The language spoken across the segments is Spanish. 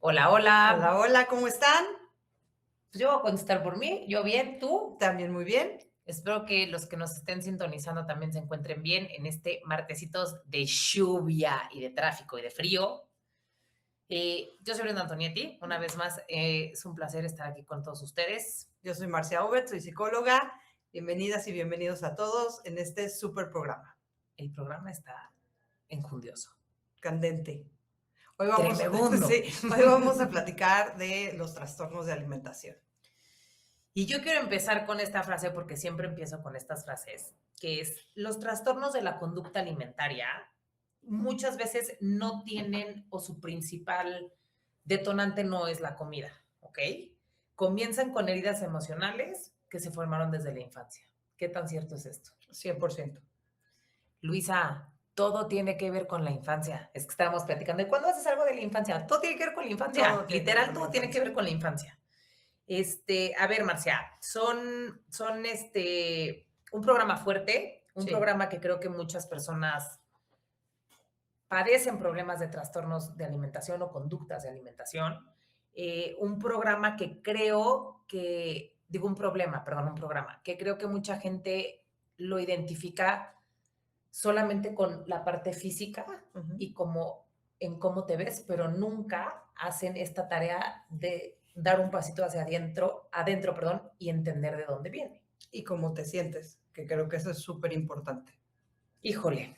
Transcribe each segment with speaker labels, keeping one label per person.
Speaker 1: Hola, hola.
Speaker 2: Hola, hola, ¿cómo están?
Speaker 1: Pues yo voy a contestar por mí. Yo bien, ¿tú?
Speaker 2: También muy bien.
Speaker 1: Espero que los que nos estén sintonizando también se encuentren bien en este martesitos de lluvia y de tráfico y de frío. Yo soy Brenda Antonietti. Una vez más, es un placer estar aquí con todos ustedes.
Speaker 2: Yo soy Marcia Obert, soy psicóloga. Bienvenidas y bienvenidos a todos en este súper programa,
Speaker 1: El programa está enjundioso.
Speaker 2: candente. Hoy vamos,
Speaker 1: Tremebundo.
Speaker 2: sí, hoy vamos a platicar de los trastornos de alimentación.
Speaker 1: Y yo quiero empezar con esta frase porque siempre empiezo con estas frases, que es, los trastornos de la conducta alimentaria muchas veces no tienen o su principal detonante no es la comida, ¿ok? Comienzan con heridas emocionales que se formaron desde la infancia. ¿Qué tan cierto es esto?
Speaker 2: 100%.
Speaker 1: Luisa, todo tiene que ver con la infancia. Es que estábamos platicando de cuándo haces algo de la infancia. Todo tiene que ver con la infancia.
Speaker 2: Todo tiene que ver
Speaker 1: Literal,
Speaker 2: con la
Speaker 1: todo tiene que
Speaker 2: infancia.
Speaker 1: ver con la infancia. A ver, Marcia, un programa fuerte, un
Speaker 2: Sí,
Speaker 1: programa que creo que muchas personas padecen problemas de trastornos de alimentación o conductas de alimentación. Un programa que creo que, digo un problema, perdón, un programa, que creo que mucha gente lo identifica solamente con la parte física
Speaker 2: ujú.
Speaker 1: y como en cómo te ves, pero nunca hacen esta tarea de dar un pasito hacia adentro, perdón, y entender de dónde viene.
Speaker 2: Y cómo te sientes, que creo que eso es súper importante.
Speaker 1: Híjole,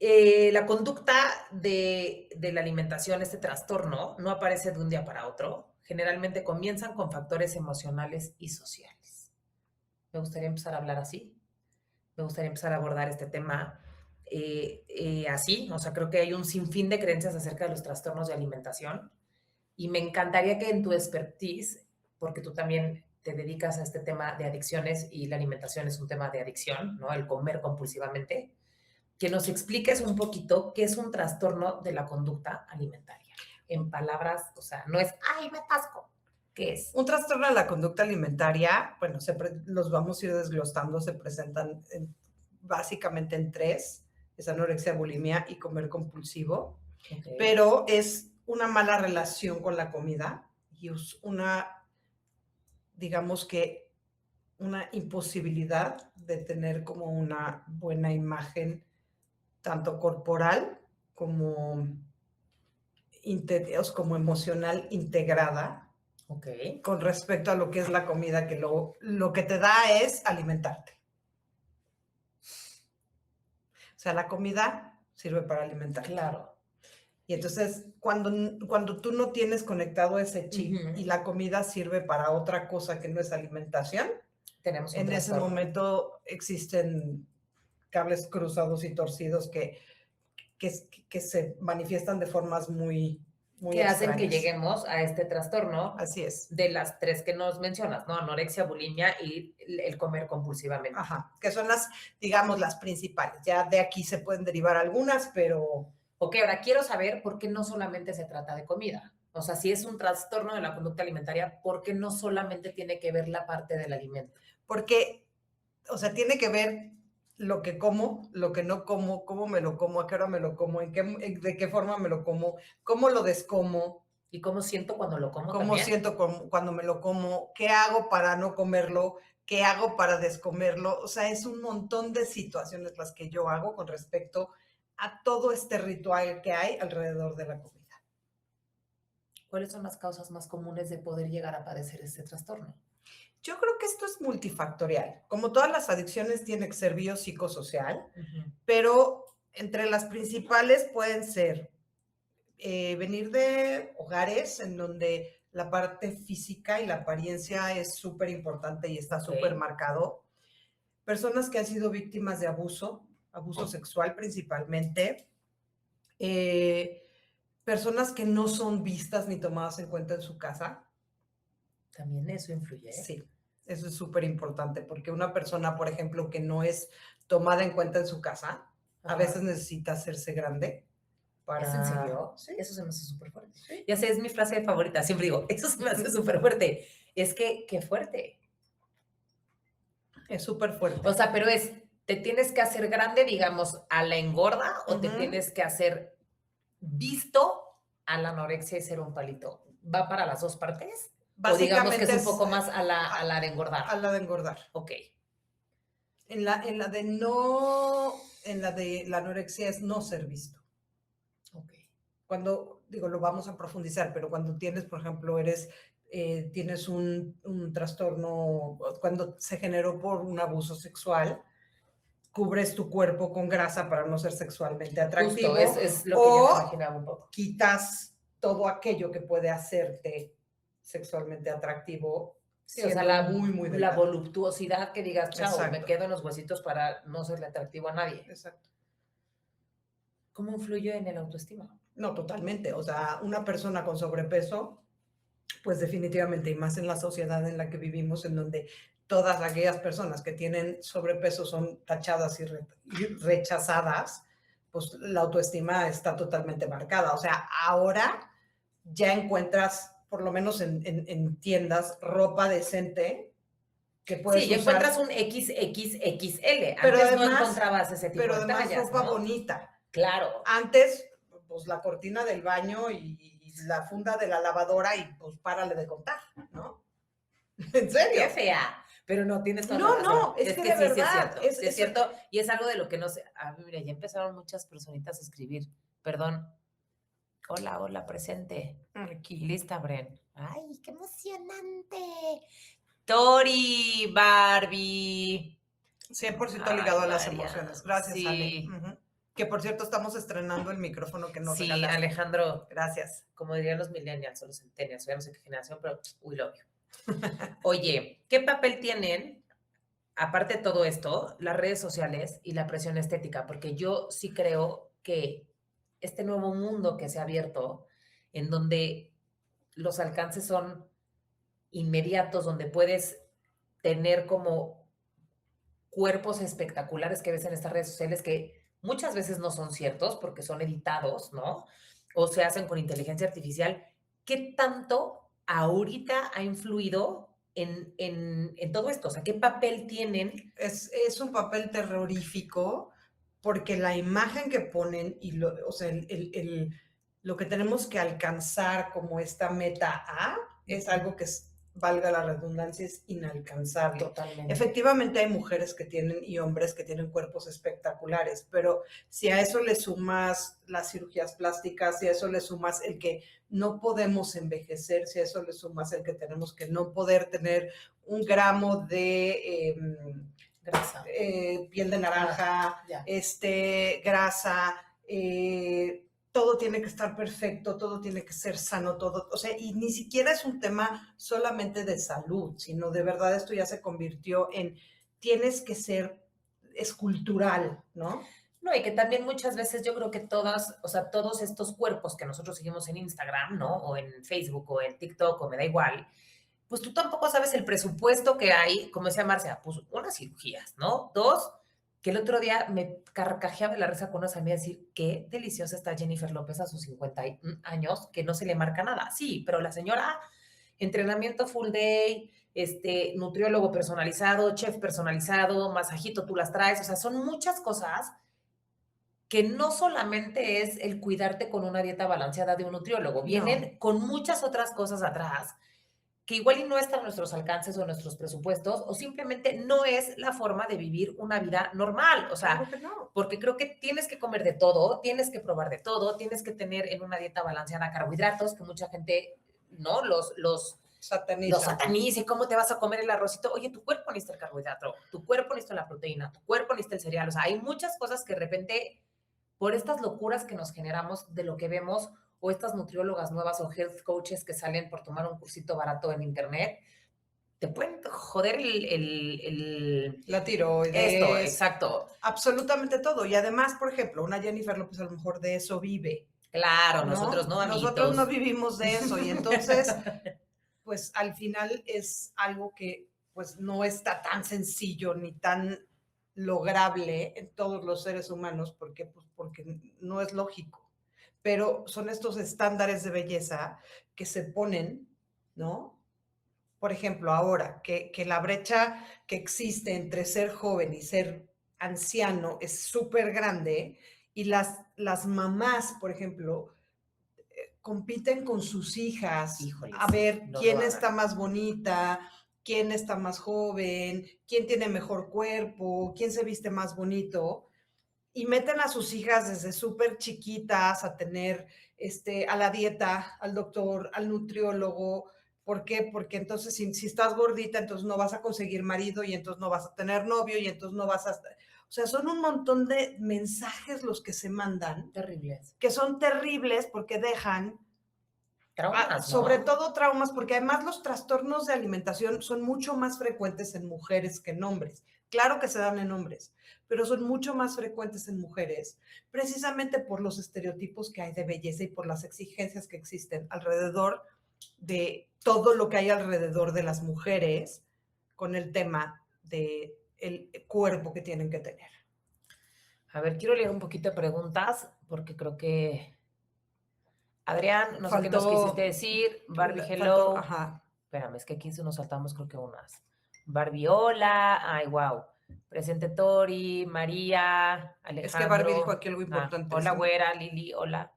Speaker 1: la conducta de la alimentación, este trastorno, no aparece de un día para otro. Generalmente comienzan con factores emocionales y sociales. Me gustaría empezar a hablar así. Me gustaría empezar a abordar este tema así. O sea, creo que hay un sinfín de creencias acerca de los trastornos de alimentación y me encantaría que en tu expertise, porque tú también te dedicas a este tema de adicciones y la alimentación es un tema de adicción, ¿no? El comer compulsivamente, que nos expliques un poquito qué es un trastorno de la conducta alimentaria. En palabras, o sea, no es, ay, me atasco. ¿Qué es?
Speaker 2: Un trastorno de la conducta alimentaria, bueno, los vamos a ir desglosando, se presentan básicamente en tres, es anorexia, bulimia y comer compulsivo,
Speaker 1: Ok,
Speaker 2: pero es una mala relación con la comida y es digamos que, una imposibilidad de tener como una buena imagen, tanto corporal como, como emocional integrada
Speaker 1: ok.
Speaker 2: con respecto a lo que es la comida, que lo que te da es alimentarte. O sea, la comida sirve para alimentarte.
Speaker 1: Claro.
Speaker 2: Y entonces, cuando tú no tienes conectado ese chip y
Speaker 1: Ujú.
Speaker 2: la comida sirve para otra cosa que no es alimentación,
Speaker 1: Tenemos un
Speaker 2: en ese
Speaker 1: trastorno.
Speaker 2: momento existen cables cruzados y torcidos que, que se manifiestan de formas muy, muy
Speaker 1: Que hacen que
Speaker 2: extrañas.
Speaker 1: lleguemos a este trastorno
Speaker 2: Así es.
Speaker 1: de las tres que nos mencionas, ¿no? Anorexia, bulimia y el comer compulsivamente.
Speaker 2: Ajá, que son digamos, las principales. Ya de aquí se pueden derivar algunas, pero
Speaker 1: Ok, ahora quiero saber por qué no solamente se trata de comida. O sea, si es un trastorno de la conducta alimentaria, ¿por qué no solamente tiene que ver la parte del alimento?
Speaker 2: porque, o sea, tiene que ver lo que como, lo que no como, cómo me lo como, a qué hora me lo como, de qué forma me lo como, cómo lo descomo,
Speaker 1: ¿Y cómo siento cuando lo como
Speaker 2: cómo
Speaker 1: también?
Speaker 2: siento cuando me lo como, qué hago para no comerlo, qué hago para descomerlo. O sea, es un montón de situaciones las que yo hago con respecto a todo este ritual que hay alrededor de la comida.
Speaker 1: ¿Cuáles son las causas más comunes de poder llegar a padecer este trastorno?
Speaker 2: Yo creo que esto es multifactorial. Como todas las adicciones, tiene que ser biopsicosocial,
Speaker 1: Ujú.
Speaker 2: pero entre las principales pueden ser venir de hogares en donde la parte física y la apariencia es súper importante y está
Speaker 1: Ok,
Speaker 2: súper marcado. Personas que han sido víctimas de abuso, abuso sexual principalmente. Eh, Personas que no son vistas ni tomadas en cuenta en su casa.
Speaker 1: también eso influye.
Speaker 2: Sí, eso es súper importante porque una persona, por ejemplo, que no es tomada en cuenta en su casa, a veces
Speaker 1: Ajá.
Speaker 2: necesita hacerse grande
Speaker 1: ¿Es en
Speaker 2: para...
Speaker 1: serio?
Speaker 2: Sí,
Speaker 1: Eso se me hace súper fuerte.
Speaker 2: sí,
Speaker 1: Ya sé, es mi frase favorita, siempre digo, eso se me hace súper fuerte. Es que, qué fuerte.
Speaker 2: es súper
Speaker 1: O
Speaker 2: fuerte.
Speaker 1: sea, pero es, ¿te tienes que hacer grande, digamos, a la engorda o te
Speaker 2: Ujú.
Speaker 1: tienes que hacer visto a la anorexia y ser un palito? ¿Va para las dos partes? O digamos que
Speaker 2: Básicamente
Speaker 1: es un
Speaker 2: es
Speaker 1: poco más a la de engordar.
Speaker 2: a la de engordar.
Speaker 1: Ok.
Speaker 2: En la de no, en la de la anorexia es no ser visto.
Speaker 1: Ok.
Speaker 2: Cuando, digo, lo vamos a profundizar, pero cuando tienes, por ejemplo, tienes un trastorno, cuando se generó por un abuso sexual, cubres tu cuerpo con grasa para no ser sexualmente
Speaker 1: Justo,
Speaker 2: atractivo,
Speaker 1: es lo que yo me
Speaker 2: o
Speaker 1: imaginaba un poco.
Speaker 2: quitas todo aquello que puede hacerte sexualmente atractivo,
Speaker 1: Sí, o sea,
Speaker 2: siendo muy, muy
Speaker 1: la
Speaker 2: delgado.
Speaker 1: voluptuosidad que digas, chao, me
Speaker 2: Exacto,
Speaker 1: quedo en los huesitos para no serle atractivo a nadie.
Speaker 2: exacto.
Speaker 1: ¿Cómo influye en el autoestima?
Speaker 2: No, totalmente. O sea, una persona con sobrepeso, pues definitivamente, y más en la sociedad en la que vivimos, en donde todas aquellas personas que tienen sobrepeso son tachadas y rechazadas, pues la autoestima está totalmente marcada. O sea, ahora ya encuentras, por lo menos en tiendas, ropa decente que
Speaker 1: Sí,
Speaker 2: puedes
Speaker 1: ya encuentras
Speaker 2: usar,
Speaker 1: un XXXL.
Speaker 2: pero
Speaker 1: Antes no
Speaker 2: además,
Speaker 1: encontrabas ese tipo
Speaker 2: pero
Speaker 1: de
Speaker 2: además
Speaker 1: tallas,
Speaker 2: ropa
Speaker 1: ¿no?
Speaker 2: bonita.
Speaker 1: Claro.
Speaker 2: Antes, pues la cortina del baño y la funda de la lavadora y pues párale de contar, ¿no? ¿En
Speaker 1: Qué
Speaker 2: serio?
Speaker 1: fea. Pero no, tienes toda la
Speaker 2: No,
Speaker 1: razón.
Speaker 2: no, es
Speaker 1: Es
Speaker 2: que
Speaker 1: que
Speaker 2: de
Speaker 1: sí, sí es
Speaker 2: verdad,
Speaker 1: cierto. Sí es cierto. Y es algo de lo que no sé. A mí, mira, ya empezaron muchas personitas a escribir. Perdón. Hola, hola, presente.
Speaker 2: aquí.
Speaker 1: Lista, Bren. ¡Ay, qué emocionante! Tori, Barbie.
Speaker 2: 100%
Speaker 1: Ay,
Speaker 2: ligado a las
Speaker 1: María.
Speaker 2: emociones. Gracias, Ale.
Speaker 1: Sí,
Speaker 2: Que por cierto, estamos estrenando el micrófono que nos
Speaker 1: sí,
Speaker 2: regalaste.
Speaker 1: Alejandro.
Speaker 2: Gracias.
Speaker 1: Como dirían los millennials o los centennials, ya no sé qué generación, pero we love you. Oye, ¿qué papel tienen, aparte de todo esto, las redes sociales y la presión estética? Porque yo sí creo que este nuevo mundo que se ha abierto, en donde los alcances son inmediatos, donde puedes tener como cuerpos espectaculares que ves en estas redes sociales que muchas veces no son ciertos porque son editados, ¿no? O se hacen con inteligencia artificial. ¿Qué tanto ahorita ha influido en todo esto? O sea, ¿qué papel tienen?
Speaker 2: Es un papel terrorífico porque la imagen que ponen y o sea, lo que tenemos que alcanzar como esta meta A es algo que es, valga la redundancia, es inalcanzable.
Speaker 1: Totalmente.
Speaker 2: Efectivamente hay mujeres que tienen y hombres que tienen cuerpos espectaculares, pero si a eso le sumas las cirugías plásticas, si a eso le sumas el que no podemos envejecer, si a eso le sumas el que tenemos que no poder tener un gramo de
Speaker 1: Grasa.
Speaker 2: piel de naranja,
Speaker 1: Ya.
Speaker 2: grasa, todo tiene que estar perfecto, todo tiene que ser sano, todo, o sea, y ni siquiera es un tema solamente de salud, sino de verdad esto ya se convirtió en, tienes que ser escultural, ¿no?
Speaker 1: No, y que también muchas veces yo creo que todas, o sea, todos estos cuerpos que nosotros seguimos en Instagram, ¿no? O en Facebook o en TikTok, o me da igual, pues tú tampoco sabes el presupuesto que hay, como decía Marcia, pues unas cirugías, ¿no? Dos, que el otro día me carcajeaba de la risa con unas amigas decir, qué deliciosa está Jennifer López a sus 50 años, que no se le marca nada. Sí, pero la señora, entrenamiento full day, nutriólogo personalizado, chef personalizado, masajito, tú las traes, o sea, son muchas cosas que no solamente es el cuidarte con una dieta balanceada de un nutriólogo, vienen
Speaker 2: No.
Speaker 1: con muchas otras cosas atrás que igual y no están a nuestros alcances o en nuestros presupuestos, o simplemente no es la forma de vivir una vida normal. O sea,
Speaker 2: Claro que no.
Speaker 1: porque creo que tienes que comer de todo, tienes que probar de todo, tienes que tener en una dieta balanceada carbohidratos, que mucha gente, ¿no? Los
Speaker 2: Sataniza.
Speaker 1: sataniza, y cómo te vas a comer el arrocito. Oye, tu cuerpo necesita el carbohidrato, tu cuerpo necesita la proteína, tu cuerpo necesita el cereal. O sea, hay muchas cosas que de repente, por estas locuras que nos generamos de lo que vemos, o estas nutriólogas nuevas o health coaches que salen por tomar un cursito barato en internet, te pueden joder
Speaker 2: La
Speaker 1: esto,
Speaker 2: tiroides,
Speaker 1: exacto.
Speaker 2: absolutamente todo. Y además, por ejemplo, una Jennifer López a lo mejor de eso vive,
Speaker 1: Claro, nosotros
Speaker 2: ¿no?
Speaker 1: no,
Speaker 2: Nosotros no
Speaker 1: amiguitos.
Speaker 2: vivimos de eso y entonces, pues al final es algo que pues no está tan sencillo ni tan lograble en todos los seres humanos porque, pues, porque no es lógico. Pero son estos estándares de belleza que se ponen, ¿no? Por ejemplo, ahora que la brecha que existe entre ser joven y ser anciano es súper grande y las mamás, por ejemplo, compiten con sus hijas
Speaker 1: Híjoles,
Speaker 2: a ver
Speaker 1: no
Speaker 2: quién
Speaker 1: lo hagan.
Speaker 2: está más bonita, quién está más joven, quién tiene mejor cuerpo, quién se viste más bonito, y meten a sus hijas desde súper chiquitas a tener a la dieta, al doctor, al nutriólogo. ¿Por qué? Porque entonces si estás gordita, entonces no vas a conseguir marido y entonces no vas a tener novio y entonces no vas a... O sea, son un montón de mensajes los que se mandan
Speaker 1: Terribles.
Speaker 2: que son terribles porque dejan
Speaker 1: Traumas,
Speaker 2: sobre
Speaker 1: ¿no?
Speaker 2: todo traumas, porque además los trastornos de alimentación son mucho más frecuentes en mujeres que en hombres. Claro que se dan en hombres, pero son mucho más frecuentes en mujeres, precisamente por los estereotipos que hay de belleza y por las exigencias que existen alrededor de todo lo que hay alrededor de las mujeres con el tema de el cuerpo que tienen que tener.
Speaker 1: A ver, quiero leer un poquito de preguntas porque creo que Adrián, no sé qué nos quisiste decir. Barbie,
Speaker 2: Faltó,
Speaker 1: hello.
Speaker 2: ajá.
Speaker 1: Espérame, es que aquí se nos saltamos creo que unas. Barbie, hola. Ay, wow. Presente Tori, María,
Speaker 2: Es que Barbie dijo
Speaker 1: Alejandro.
Speaker 2: aquí algo
Speaker 1: Ah,
Speaker 2: importante.
Speaker 1: hola, güera, Lili, hola.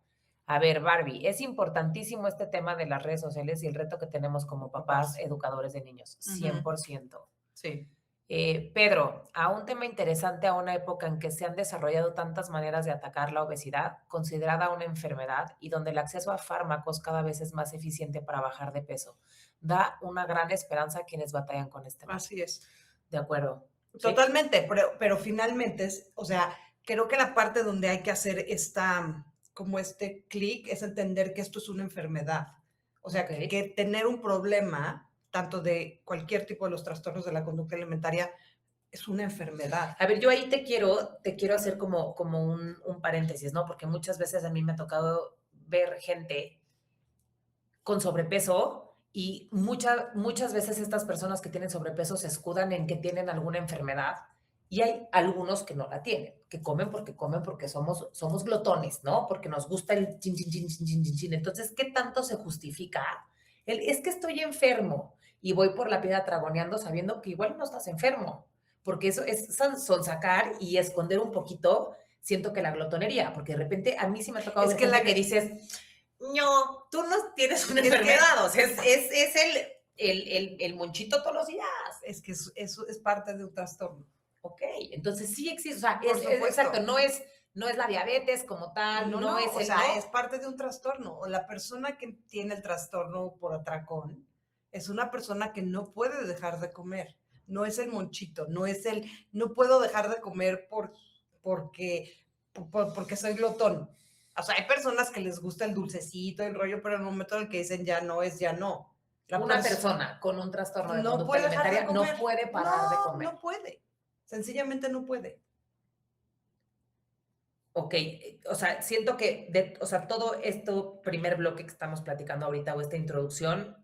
Speaker 1: A ver, Barbie, es importantísimo este tema de las redes sociales y el reto que tenemos como papás, educadores de niños. 100%.
Speaker 2: Sí.
Speaker 1: Pedro, a un tema interesante a una época en que se han desarrollado tantas maneras de atacar la obesidad, considerada una enfermedad y donde el acceso a fármacos cada vez es más eficiente para bajar de peso. Da una gran esperanza a quienes batallan con este mal.
Speaker 2: Así es.
Speaker 1: De acuerdo. ¿Sí?
Speaker 2: Totalmente, pero finalmente, o sea, creo que la parte donde hay que hacer como este clic es entender que esto es una enfermedad. O sea,
Speaker 1: Ok.
Speaker 2: que tener un problema, tanto de cualquier tipo de los trastornos de la conducta alimentaria, es una enfermedad.
Speaker 1: A ver, yo ahí te quiero hacer como un paréntesis, ¿no? Porque muchas veces a mí me ha tocado ver gente con sobrepeso y muchas veces estas personas que tienen sobrepeso se escudan en que tienen alguna enfermedad y hay algunos que no la tienen, que comen porque somos glotones, ¿no? Porque nos gusta el chin, chin, chin, chin, chin, chin, chin. Entonces, ¿qué tanto se justifica? Es que estoy enfermo y voy por la vida tragoneando sabiendo que igual no estás enfermo, porque eso es sonsacar y esconder un poquito, siento que la glotonería, porque de repente a mí sí me ha tocado
Speaker 2: Es
Speaker 1: ver
Speaker 2: que
Speaker 1: gente que dices, no, tú no tienes una
Speaker 2: Es que-
Speaker 1: enfermedad, o sea, es el monchito todos los días.
Speaker 2: Es que eso es parte de un trastorno.
Speaker 1: Ok, entonces sí existe, o sea,
Speaker 2: Por supuesto.
Speaker 1: exacto, no es la diabetes como tal, no es
Speaker 2: o
Speaker 1: el,
Speaker 2: sea,
Speaker 1: ¿no?
Speaker 2: es parte de un trastorno. O la persona que tiene el trastorno por atracón es una persona que no puede dejar de comer. No es el monchito, no puedo dejar de comer porque soy glotón. O sea, hay personas que les gusta el dulcecito, el rollo, pero en el momento en el que dicen ya no es ya no.
Speaker 1: Una persona con un trastorno de
Speaker 2: no
Speaker 1: conducta
Speaker 2: puede dejar de
Speaker 1: alimentaria
Speaker 2: comer.
Speaker 1: no puede parar de comer.
Speaker 2: No puede. Sencillamente no puede.
Speaker 1: Ok, o sea, siento que, o sea, todo esto, primer bloque que estamos platicando ahorita o esta introducción,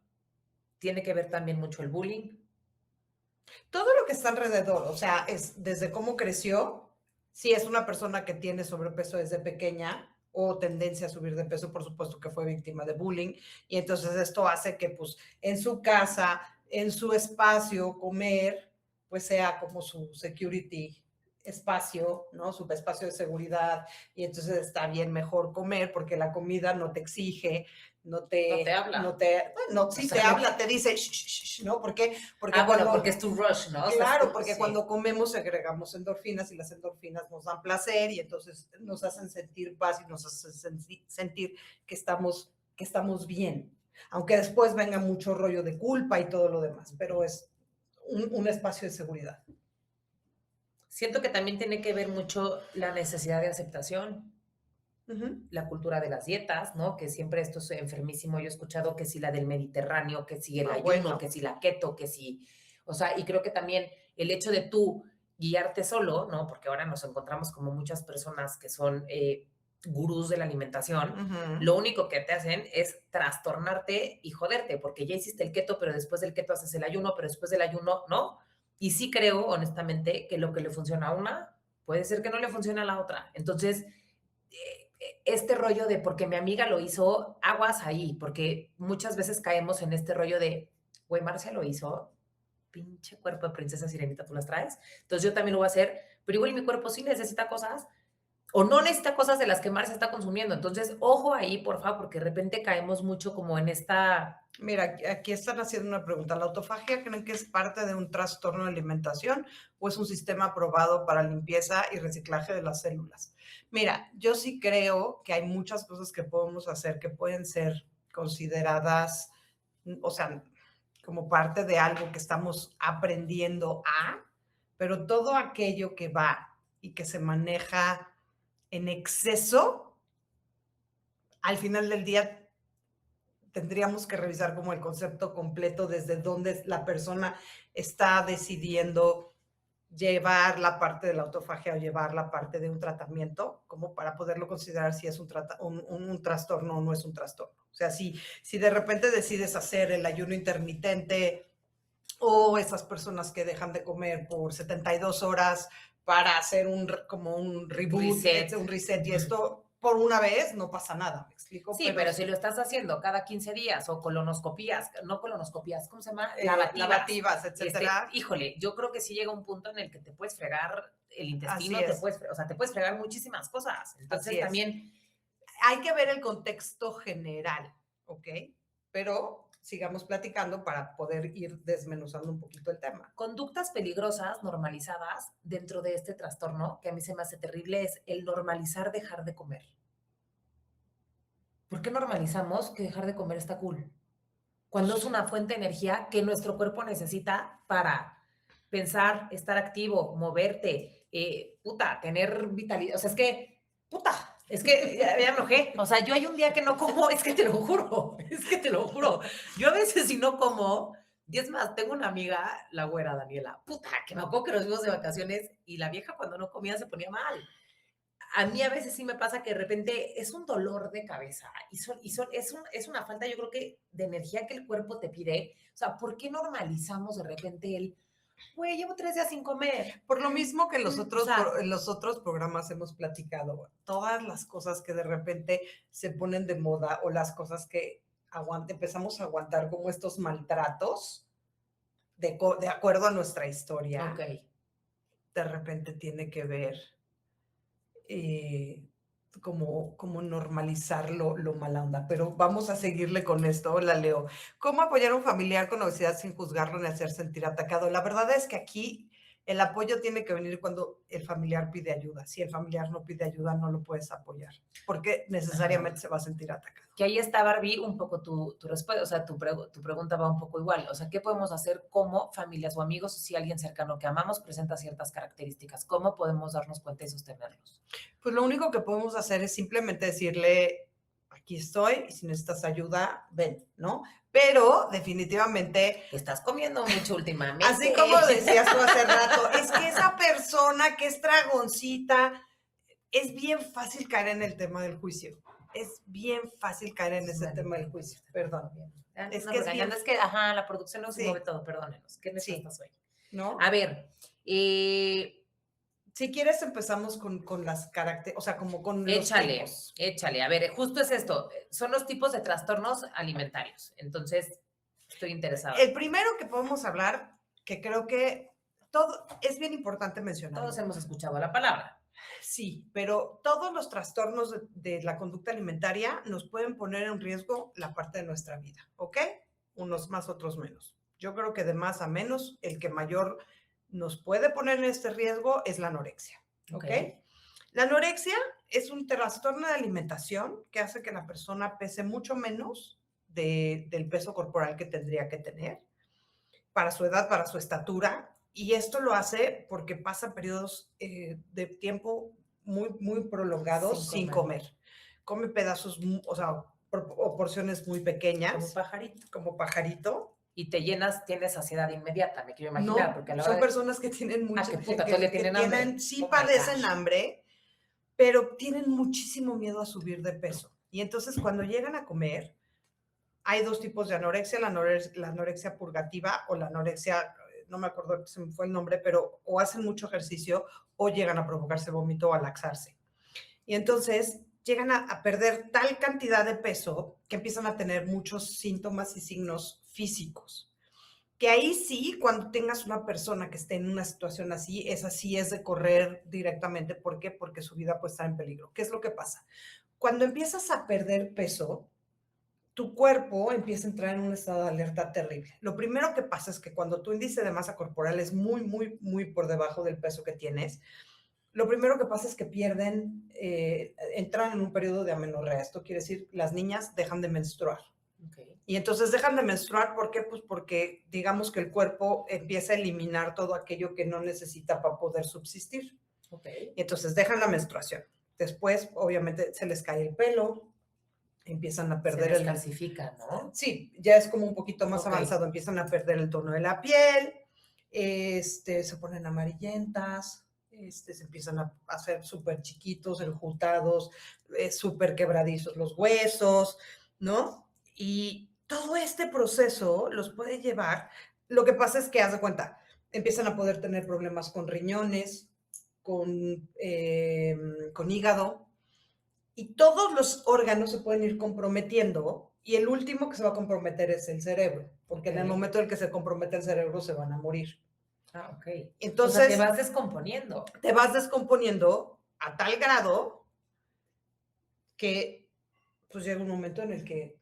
Speaker 1: tiene que ver también mucho el bullying.
Speaker 2: Todo lo que está alrededor, o sea, es desde cómo creció, si es una persona que tiene sobrepeso desde pequeña o tendencia a subir de peso, por supuesto que fue víctima de bullying, y entonces esto hace que pues en su casa, en su espacio, comer, pues sea como su security espacio, ¿no? Su espacio de seguridad, y entonces está bien mejor comer porque la comida no te exige,
Speaker 1: No te habla.
Speaker 2: bueno, sí te habla, te dice, shh, shh, shh, ¿no? Porque
Speaker 1: bueno, porque es tu rush, ¿no?
Speaker 2: Claro, porque
Speaker 1: sí.
Speaker 2: cuando comemos agregamos endorfinas y las endorfinas nos dan placer y entonces nos hacen sentir paz y nos hacen sentir que estamos bien. Aunque después venga mucho rollo de culpa y todo lo demás, pero es un espacio de seguridad.
Speaker 1: Siento que también tiene que ver mucho la necesidad de aceptación, la cultura de las dietas, ¿no? Que siempre esto es enfermísimo. Yo he escuchado que si la del Mediterráneo, que si el ayuno,
Speaker 2: bueno.
Speaker 1: que si la keto, que si, o sea, y creo que también el hecho de tú guiarte solo, ¿no? Porque ahora nos encontramos como muchas personas que son gurús de la alimentación, lo único que te hacen es trastornarte y joderte, porque ya hiciste el keto, pero después del keto haces el ayuno, pero después del ayuno, ¿no? Y sí creo, honestamente, que lo que le funciona a una puede ser que no le funcione a la otra. Entonces, este rollo de porque mi amiga lo hizo, aguas ahí, porque muchas veces caemos en este rollo de, güey, Marcia lo hizo, pinche cuerpo de princesa sirenita, tú las traes, entonces yo también lo voy a hacer, pero igual mi cuerpo sí necesita cosas o no necesita cosas de las que Mar se está consumiendo. Entonces, ojo ahí, por favor, porque de repente caemos mucho como en esta...
Speaker 2: Mira, aquí están haciendo una pregunta. ¿La autofagia creen que es parte de un trastorno de alimentación o es un sistema aprobado para limpieza y reciclaje de las células? Mira, yo sí creo que hay muchas cosas que podemos hacer que pueden ser consideradas, o sea, como parte de algo que estamos aprendiendo a, pero todo aquello que va y que se maneja en exceso, al final del día tendríamos que revisar como el concepto completo desde donde la persona está decidiendo llevar la parte de la autofagia o llevar la parte de un tratamiento, como para poderlo considerar si es un trastorno o no es un trastorno. O sea, si de repente decides hacer el ayuno intermitente o esas personas que dejan de comer por 72 horas para hacer como un reboot, un reset, y esto por una vez no pasa nada, ¿me explico?
Speaker 1: Sí, pero si lo estás haciendo cada 15 días o colonoscopías, no colonoscopías, ¿cómo se llama?
Speaker 2: Lavativas, etcétera.
Speaker 1: Híjole, yo creo que sí llega un punto en el que te puedes fregar el intestino,
Speaker 2: Así es.
Speaker 1: o sea, te puedes fregar muchísimas cosas. Entonces también...
Speaker 2: Hay que ver el contexto general, ¿ok? Pero sigamos platicando para poder ir desmenuzando un poquito el tema.
Speaker 1: Conductas peligrosas normalizadas dentro de este trastorno, que a mí se me hace terrible, es el normalizar dejar de comer. ¿Por qué normalizamos que dejar de comer está cool? Cuando es una fuente de energía que nuestro cuerpo necesita para pensar, estar activo, moverte, tener vitalidad. O sea, es que ya me enojé. O sea, yo hay un día que no como, es que te lo juro, Yo a veces si no como, y es más, tengo una amiga, la güera Daniela, que me acuerdo que nos vimos de vacaciones y la vieja cuando no comía se ponía mal. A mí a veces sí me pasa que de repente es un dolor de cabeza es una falta, yo creo que, de energía que el cuerpo te pide. O sea, ¿por qué normalizamos de repente güey, llevo 3 días sin comer?
Speaker 2: Por lo mismo que en los otros programas hemos platicado, todas las cosas que de repente se ponen de moda o las cosas que empezamos a aguantar como estos maltratos de acuerdo a nuestra historia, de repente tiene que ver como normalizar lo mala onda. Pero vamos a seguirle con esto. La leo. ¿Cómo apoyar a un familiar con obesidad sin juzgarlo ni hacer sentir atacado? La verdad es que aquí el apoyo tiene que venir cuando el familiar pide ayuda. Si el familiar no pide ayuda, no lo puedes apoyar, porque necesariamente se va a sentir atacado.
Speaker 1: Que ahí está, Barbie, un poco tu respuesta, o sea, tu pregunta va un poco igual. O sea, ¿qué podemos hacer como familias o amigos si alguien cercano que amamos presenta ciertas características? ¿Cómo podemos darnos cuenta y sostenerlos?
Speaker 2: Pues lo único que podemos hacer es simplemente decirle, aquí estoy, y si necesitas ayuda, ven, ¿no? Pero definitivamente...
Speaker 1: Estás comiendo mucho últimamente.
Speaker 2: Así como decías tú hace rato, es que esa persona que es dragoncita, es bien fácil caer en el tema del juicio. Es bien fácil caer en ese tema del juicio. Perdón.
Speaker 1: Es que la producción no se mueve todo, perdónenos. ¿Qué necesitas hoy?
Speaker 2: ¿No?
Speaker 1: A ver,
Speaker 2: si quieres empezamos con las características, o sea, como con los tipos.
Speaker 1: Échale. A ver, justo es esto. Son los tipos de trastornos alimentarios. Entonces, estoy interesada.
Speaker 2: El primero que podemos hablar, que creo que es bien importante mencionar.
Speaker 1: Todos hemos escuchado la palabra.
Speaker 2: Sí, pero todos los trastornos de la conducta alimentaria nos pueden poner en riesgo la parte de nuestra vida, ¿ok? Unos más, otros menos. Yo creo que de más a menos, el que mayor nos puede poner en este riesgo es la anorexia, ¿ok? La anorexia es un trastorno de alimentación que hace que la persona pese mucho menos del peso corporal que tendría que tener para su edad, para su estatura, y esto lo hace porque pasa periodos de tiempo muy, muy prolongados sin comer. Come pedazos, o sea, o porciones muy pequeñas. Como pajarito.
Speaker 1: Y te llenas, tienes saciedad inmediata, me quiero imaginar.
Speaker 2: No,
Speaker 1: porque a la
Speaker 2: son personas que tienen mucha...
Speaker 1: que tienen hambre.
Speaker 2: Sí padecen hambre, pero tienen muchísimo miedo a subir de peso. Y entonces cuando llegan a comer, hay dos tipos de anorexia, la anorexia purgativa o la anorexia, no me acuerdo, se me fue el nombre, pero o hacen mucho ejercicio o llegan a provocarse vómito o a laxarse. Y entonces llegan a perder tal cantidad de peso que empiezan a tener muchos síntomas y signos físicos. Que ahí sí, cuando tengas una persona que esté en una situación así, esa sí es de correr directamente. ¿Por qué? Porque su vida puede estar en peligro. ¿Qué es lo que pasa? Cuando empiezas a perder peso, tu cuerpo empieza a entrar en un estado de alerta terrible. Lo primero que pasa es que cuando tu índice de masa corporal es muy, muy, muy por debajo del peso que tienes, lo primero que pasa es que entran en un periodo de amenorrea. Esto quiere decir, las niñas dejan de menstruar.
Speaker 1: Okay.
Speaker 2: Y entonces dejan de menstruar, ¿por qué? Pues porque digamos que el cuerpo empieza a eliminar todo aquello que no necesita para poder subsistir.
Speaker 1: Okay.
Speaker 2: Y entonces dejan la menstruación. Después, obviamente, se les cae el pelo, empiezan a perder
Speaker 1: Se descalcifica, ¿no?
Speaker 2: Sí, ya es como un poquito más
Speaker 1: Ok.
Speaker 2: avanzado, empiezan a perder el tono de la piel, se ponen amarillentas, se empiezan a hacer súper chiquitos, enjutados, súper quebradizos los huesos, ¿no? Y todo este proceso los puede llevar, lo que pasa es que, haz de cuenta, empiezan a poder tener problemas con riñones, con hígado, y todos los órganos se pueden ir comprometiendo y el último que se va a comprometer es el cerebro, porque en el
Speaker 1: Ok.
Speaker 2: momento en el que se compromete el cerebro se van a morir.
Speaker 1: Ah, ok. O sea, te
Speaker 2: Entonces,
Speaker 1: vas descomponiendo.
Speaker 2: te vas descomponiendo a tal grado que pues llega un momento en el que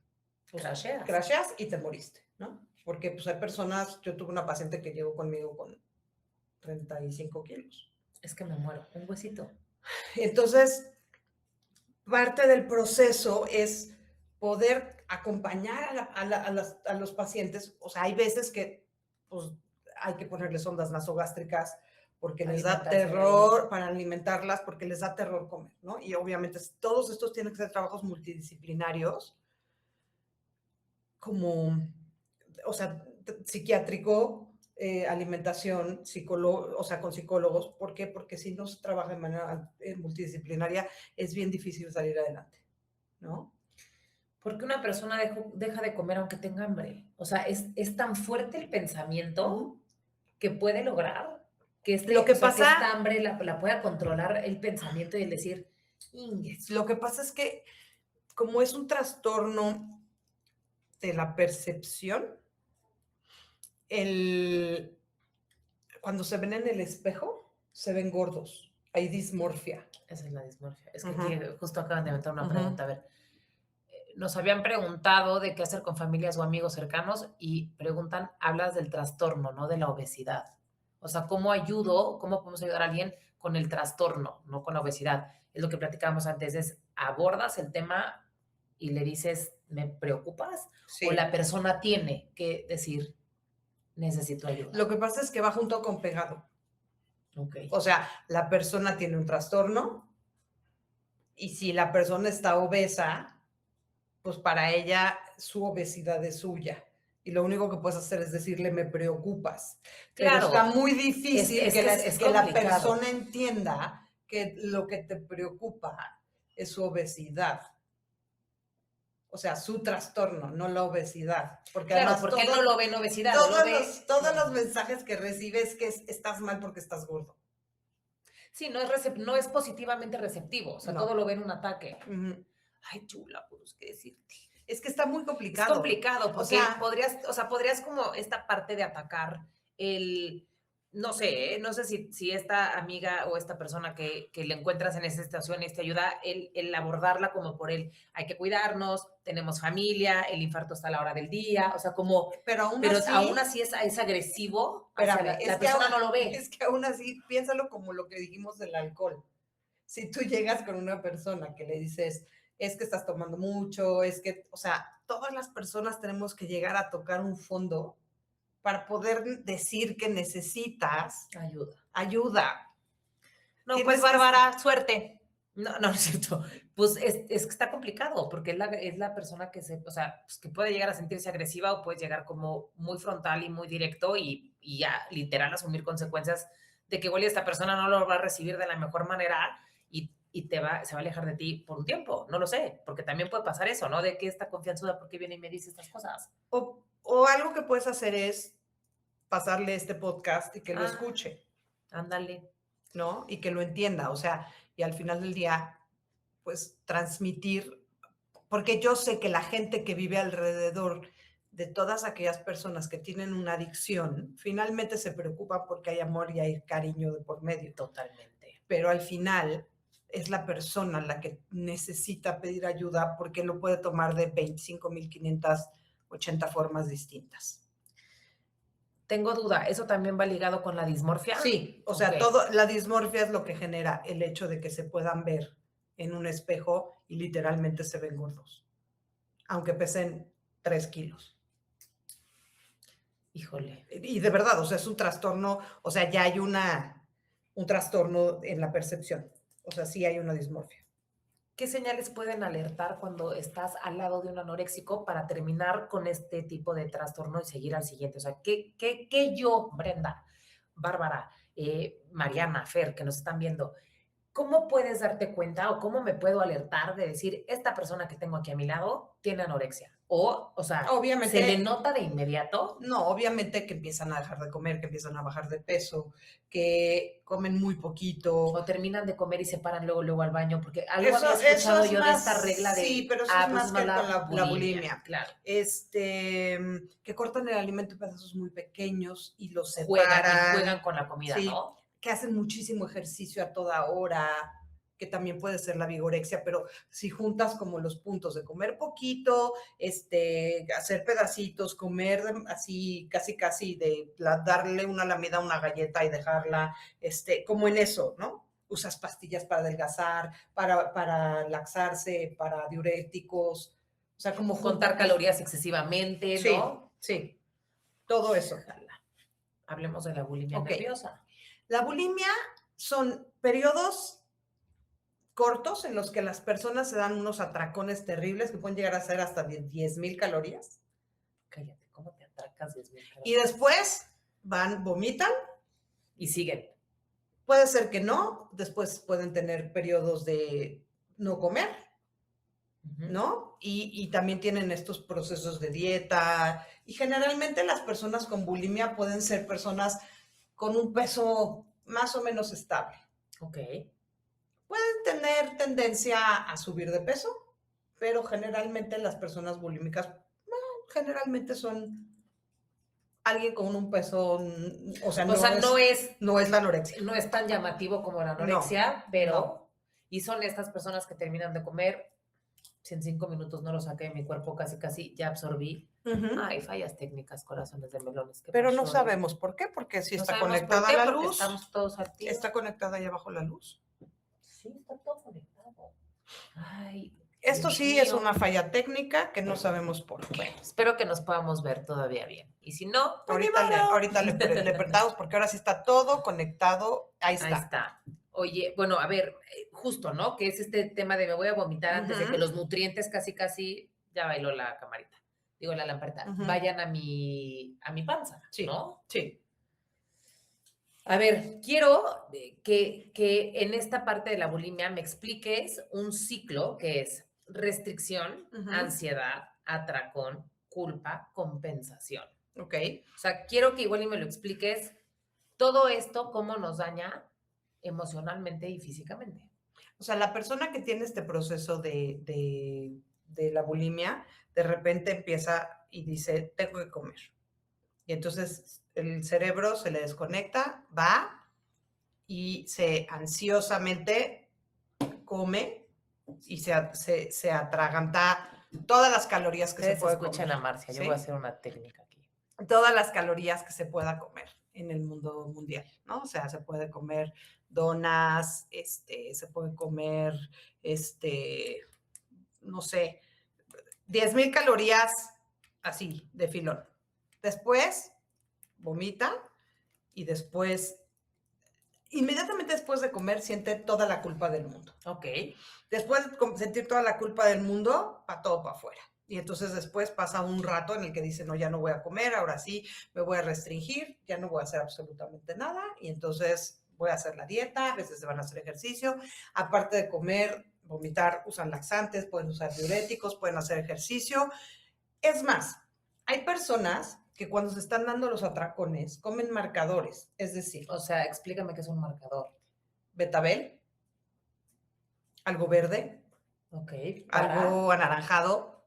Speaker 2: pues,
Speaker 1: Crasheas.
Speaker 2: crasheas y te moriste, ¿no? Porque pues hay personas, yo tuve una paciente que llegó conmigo con 35 kilos.
Speaker 1: Es que me muero. Un huesito.
Speaker 2: Entonces, parte del proceso es poder acompañar a los pacientes. O sea, hay veces que pues, hay que ponerles sondas nasogástricas porque les da terror para alimentarlas, porque les da terror comer, ¿no? Y obviamente todos estos tienen que ser trabajos multidisciplinarios, como, o sea, psiquiátrico, alimentación, o sea, con psicólogos. ¿Por qué? Porque si no se trabaja de manera multidisciplinaria, es bien difícil salir adelante, ¿no?
Speaker 1: Porque una persona deja de comer aunque tenga hambre. O sea, es tan fuerte el pensamiento que puede lograr que,
Speaker 2: Lo que
Speaker 1: o sea, que esta
Speaker 2: pasa,
Speaker 1: hambre la pueda controlar el pensamiento y el decir, "Ingues".
Speaker 2: lo que pasa es que como es un trastorno de la percepción, cuando se ven en el espejo, se ven gordos. Hay dismorfia.
Speaker 1: Esa es la dismorfia. Es que
Speaker 2: Ujú,
Speaker 1: aquí justo acaban de inventar una
Speaker 2: ujú.
Speaker 1: pregunta. A ver, nos habían preguntado de qué hacer con familias o amigos cercanos y preguntan, hablas del trastorno, no de la obesidad. O sea, cómo podemos ayudar a alguien con el trastorno, no con la obesidad? Es lo que platicábamos antes, es abordas el tema y le dices, ¿me preocupas? O
Speaker 2: Sí.
Speaker 1: la persona tiene que decir, necesito ayuda.
Speaker 2: Lo que pasa es que va junto con pegado.
Speaker 1: Ok.
Speaker 2: O sea, la persona tiene un trastorno y si la persona está obesa, pues para ella su obesidad es suya. Y lo único que puedes hacer es decirle, me preocupas. Pero está
Speaker 1: Claro,
Speaker 2: muy difícil
Speaker 1: es
Speaker 2: que la
Speaker 1: complicado.
Speaker 2: persona entienda que lo que te preocupa es su obesidad. O sea, su trastorno, no la obesidad. Porque
Speaker 1: Claro,
Speaker 2: además
Speaker 1: porque él no lo ve en obesidad, él lo ve.
Speaker 2: todos los mensajes que recibes es que estás mal porque estás gordo.
Speaker 1: Sí, no es positivamente receptivo, o sea, todo
Speaker 2: No.
Speaker 1: lo ve en un ataque.
Speaker 2: Ujú.
Speaker 1: Ay, chula, pues, ¿qué decirte?
Speaker 2: Es que está muy
Speaker 1: Es
Speaker 2: complicado.
Speaker 1: complicado
Speaker 2: O
Speaker 1: porque
Speaker 2: sea,
Speaker 1: podrías como esta parte de atacar el, no sé, no sé si esta amiga o esta persona que le encuentras en esa situación y te ayuda, el abordarla como por hay que cuidarnos, tenemos familia, el infarto está a la hora del día, o sea,
Speaker 2: pero aún
Speaker 1: pero aún
Speaker 2: así,
Speaker 1: así es agresivo hacia
Speaker 2: espérame,
Speaker 1: la persona no lo
Speaker 2: es
Speaker 1: ve.
Speaker 2: que aún así, piénsalo como lo que dijimos del alcohol. Si tú llegas con una persona que le dices, es que estás tomando mucho, es que, o sea, todas las personas tenemos que llegar a tocar un fondo para poder decir que necesitas
Speaker 1: Ayuda.
Speaker 2: ayuda.
Speaker 1: No, pues
Speaker 2: Tienes que,
Speaker 1: Bárbara, suerte. No, no es cierto. Pues es que está complicado porque es la persona o sea, pues que puede llegar a sentirse agresiva o puede llegar como muy frontal y muy directo y ya literal asumir consecuencias de que igual y esta persona no lo va a recibir de la mejor manera y se va a alejar de ti por un tiempo. No lo sé, porque también puede pasar eso, ¿no? De que esta confianzuda, ¿por qué viene y me dice estas cosas?
Speaker 2: o algo que puedes hacer es pasarle este podcast y que lo
Speaker 1: Ah,
Speaker 2: escuche,
Speaker 1: ándale.
Speaker 2: ¿no? Y que lo entienda, o sea, y al final del día, pues transmitir, porque yo sé que la gente que vive alrededor de todas aquellas personas que tienen una adicción, finalmente se preocupan porque hay amor y hay cariño de por medio.
Speaker 1: Totalmente.
Speaker 2: Pero al final es la persona la que necesita pedir ayuda porque lo puede tomar de 25.580 formas distintas.
Speaker 1: Tengo duda, ¿eso también va ligado con la dismorfia?
Speaker 2: Sí, o sea, la dismorfia es lo que genera el hecho de que se puedan ver en un espejo y literalmente se ven gordos, aunque pesen 3 kilos.
Speaker 1: Híjole.
Speaker 2: Y de verdad, o sea, es un trastorno, o sea, ya hay un trastorno en la percepción, o sea, sí hay una dismorfia.
Speaker 1: ¿Qué señales pueden alertar cuando estás al lado de un anoréxico para terminar con este tipo de trastorno y seguir al siguiente? O sea, ¿qué yo, Brenda, Bárbara, Mariana, Fer, que nos están viendo, cómo puedes darte cuenta o cómo me puedo alertar de decir, esta persona que tengo aquí a mi lado tiene anorexia? O sea,
Speaker 2: Obviamente,
Speaker 1: ¿se le nota de inmediato?
Speaker 2: no, obviamente que empiezan a dejar de comer, que empiezan a bajar de peso, que comen muy poquito.
Speaker 1: O terminan de comer y se paran luego al baño, porque algo
Speaker 2: Eso,
Speaker 1: había escuchado
Speaker 2: eso es
Speaker 1: yo
Speaker 2: más,
Speaker 1: de esta regla de...
Speaker 2: sí, pero eso
Speaker 1: pues
Speaker 2: es más que con la bulimia.
Speaker 1: Claro.
Speaker 2: Que cortan el alimento en pedazos muy pequeños y los
Speaker 1: Juegan
Speaker 2: separan.
Speaker 1: con la comida,
Speaker 2: Sí,
Speaker 1: ¿no?
Speaker 2: que hacen muchísimo ejercicio a toda hora, que también puede ser la vigorexia, pero si juntas como los puntos de comer poquito, hacer pedacitos, comer así, casi darle una lamida a una galleta y dejarla, como en eso, ¿no? Usas pastillas para adelgazar, para laxarse, para diuréticos, o sea, como
Speaker 1: contar calorías excesivamente,
Speaker 2: sí,
Speaker 1: ¿no?
Speaker 2: Sí, todo eso.
Speaker 1: Ojalá. Hablemos de la bulimia nerviosa.
Speaker 2: La bulimia son periodos cortos en los que las personas se dan unos atracones terribles que pueden llegar a ser hasta 10,000 calorías.
Speaker 1: Cállate, ¿cómo te atracas 10,000 calorías?
Speaker 2: Y después vomitan.
Speaker 1: Y siguen.
Speaker 2: Puede ser que no, después pueden tener periodos de no comer, ¿no? Y también tienen estos procesos de dieta. Y generalmente las personas con bulimia pueden ser personas con un peso más o menos estable.
Speaker 1: Ok.
Speaker 2: Pueden tener tendencia a subir de peso, pero generalmente las personas bulímicas, generalmente son alguien con un peso, o sea, no es la anorexia.
Speaker 1: No es tan llamativo como la anorexia,
Speaker 2: No,
Speaker 1: pero,
Speaker 2: no.
Speaker 1: Y son estas personas que terminan de comer, si en 5 minutos no lo saqué de mi cuerpo, casi ya absorbí. Ay, fallas técnicas, corazones de melones.
Speaker 2: Pero no sabemos por qué, porque si está conectada la luz.
Speaker 1: Estamos todos activos.
Speaker 2: Está conectada ahí abajo la luz.
Speaker 1: Sí, está todo conectado. Ay,
Speaker 2: esto sí es una falla técnica que no sabemos por qué.
Speaker 1: Bueno, espero que nos podamos ver todavía bien. Y si no, pues
Speaker 2: ahorita le apretamos porque ahora sí está todo conectado. Ahí está.
Speaker 1: Ahí está. Oye, bueno, a ver, justo, ¿no? Que es este tema de me voy a vomitar antes de que los nutrientes casi, ya bailó la camarita, digo la lamparita, vayan a mi panza,
Speaker 2: sí,
Speaker 1: ¿no?
Speaker 2: Sí.
Speaker 1: A ver, quiero que en esta parte de la bulimia me expliques un ciclo que es restricción, ansiedad, atracón, culpa, compensación.
Speaker 2: Ok.
Speaker 1: O sea, quiero que igual y me lo expliques todo esto, cómo nos daña emocionalmente y físicamente.
Speaker 2: O sea, la persona que tiene este proceso de la bulimia, de repente empieza y dice, tengo que comer. Y entonces el cerebro se le desconecta, va y se ansiosamente come y se atraganta todas las calorías que se puede comer.
Speaker 1: Escuchen a Marcia, ¿sí? Yo voy a hacer una técnica aquí.
Speaker 2: Todas las calorías que se pueda comer en el mundo mundial, ¿no? O sea, se puede comer donas, se puede comer, no sé, 10,000 calorías así, de filón. Después, vomita y después, inmediatamente después de comer, siente toda la culpa del mundo.
Speaker 1: Ok.
Speaker 2: Después de sentir toda la culpa del mundo, va todo para afuera. Y entonces después pasa un rato en el que dice, no, ya no voy a comer, ahora sí me voy a restringir, ya no voy a hacer absolutamente nada. Y entonces voy a hacer la dieta, a veces se van a hacer ejercicio. Aparte de comer, vomitar, usan laxantes, pueden usar diuréticos, pueden hacer ejercicio. Es más, hay personas que cuando se están dando los atracones comen marcadores, es decir...
Speaker 1: O sea, explícame qué es un marcador.
Speaker 2: Betabel, algo verde,
Speaker 1: ok,
Speaker 2: algo anaranjado,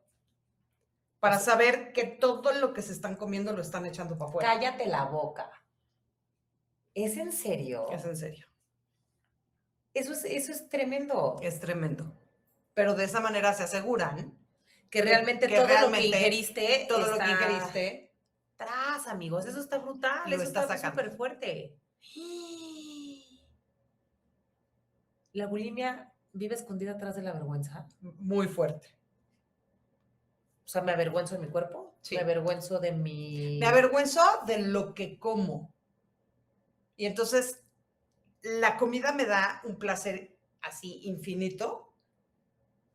Speaker 2: para saber que todo lo que se están comiendo lo están echando para afuera.
Speaker 1: Cállate la boca. ¿Es en serio?
Speaker 2: Es en serio.
Speaker 1: Eso es tremendo.
Speaker 2: Es tremendo. Pero de esa manera se aseguran
Speaker 1: que realmente
Speaker 2: que
Speaker 1: todo
Speaker 2: realmente
Speaker 1: lo que ingeriste
Speaker 2: todo lo
Speaker 1: está
Speaker 2: que ingeriste
Speaker 1: atrás, amigos. Eso está brutal.
Speaker 2: Lo
Speaker 1: Eso
Speaker 2: está
Speaker 1: está
Speaker 2: sacando.
Speaker 1: súper fuerte. La bulimia vive escondida atrás de la vergüenza.
Speaker 2: muy fuerte.
Speaker 1: O sea, me avergüenzo de mi cuerpo,
Speaker 2: Sí.
Speaker 1: me avergüenzo de mi...
Speaker 2: Me avergüenzo de lo que como. Y entonces la comida me da un placer así infinito.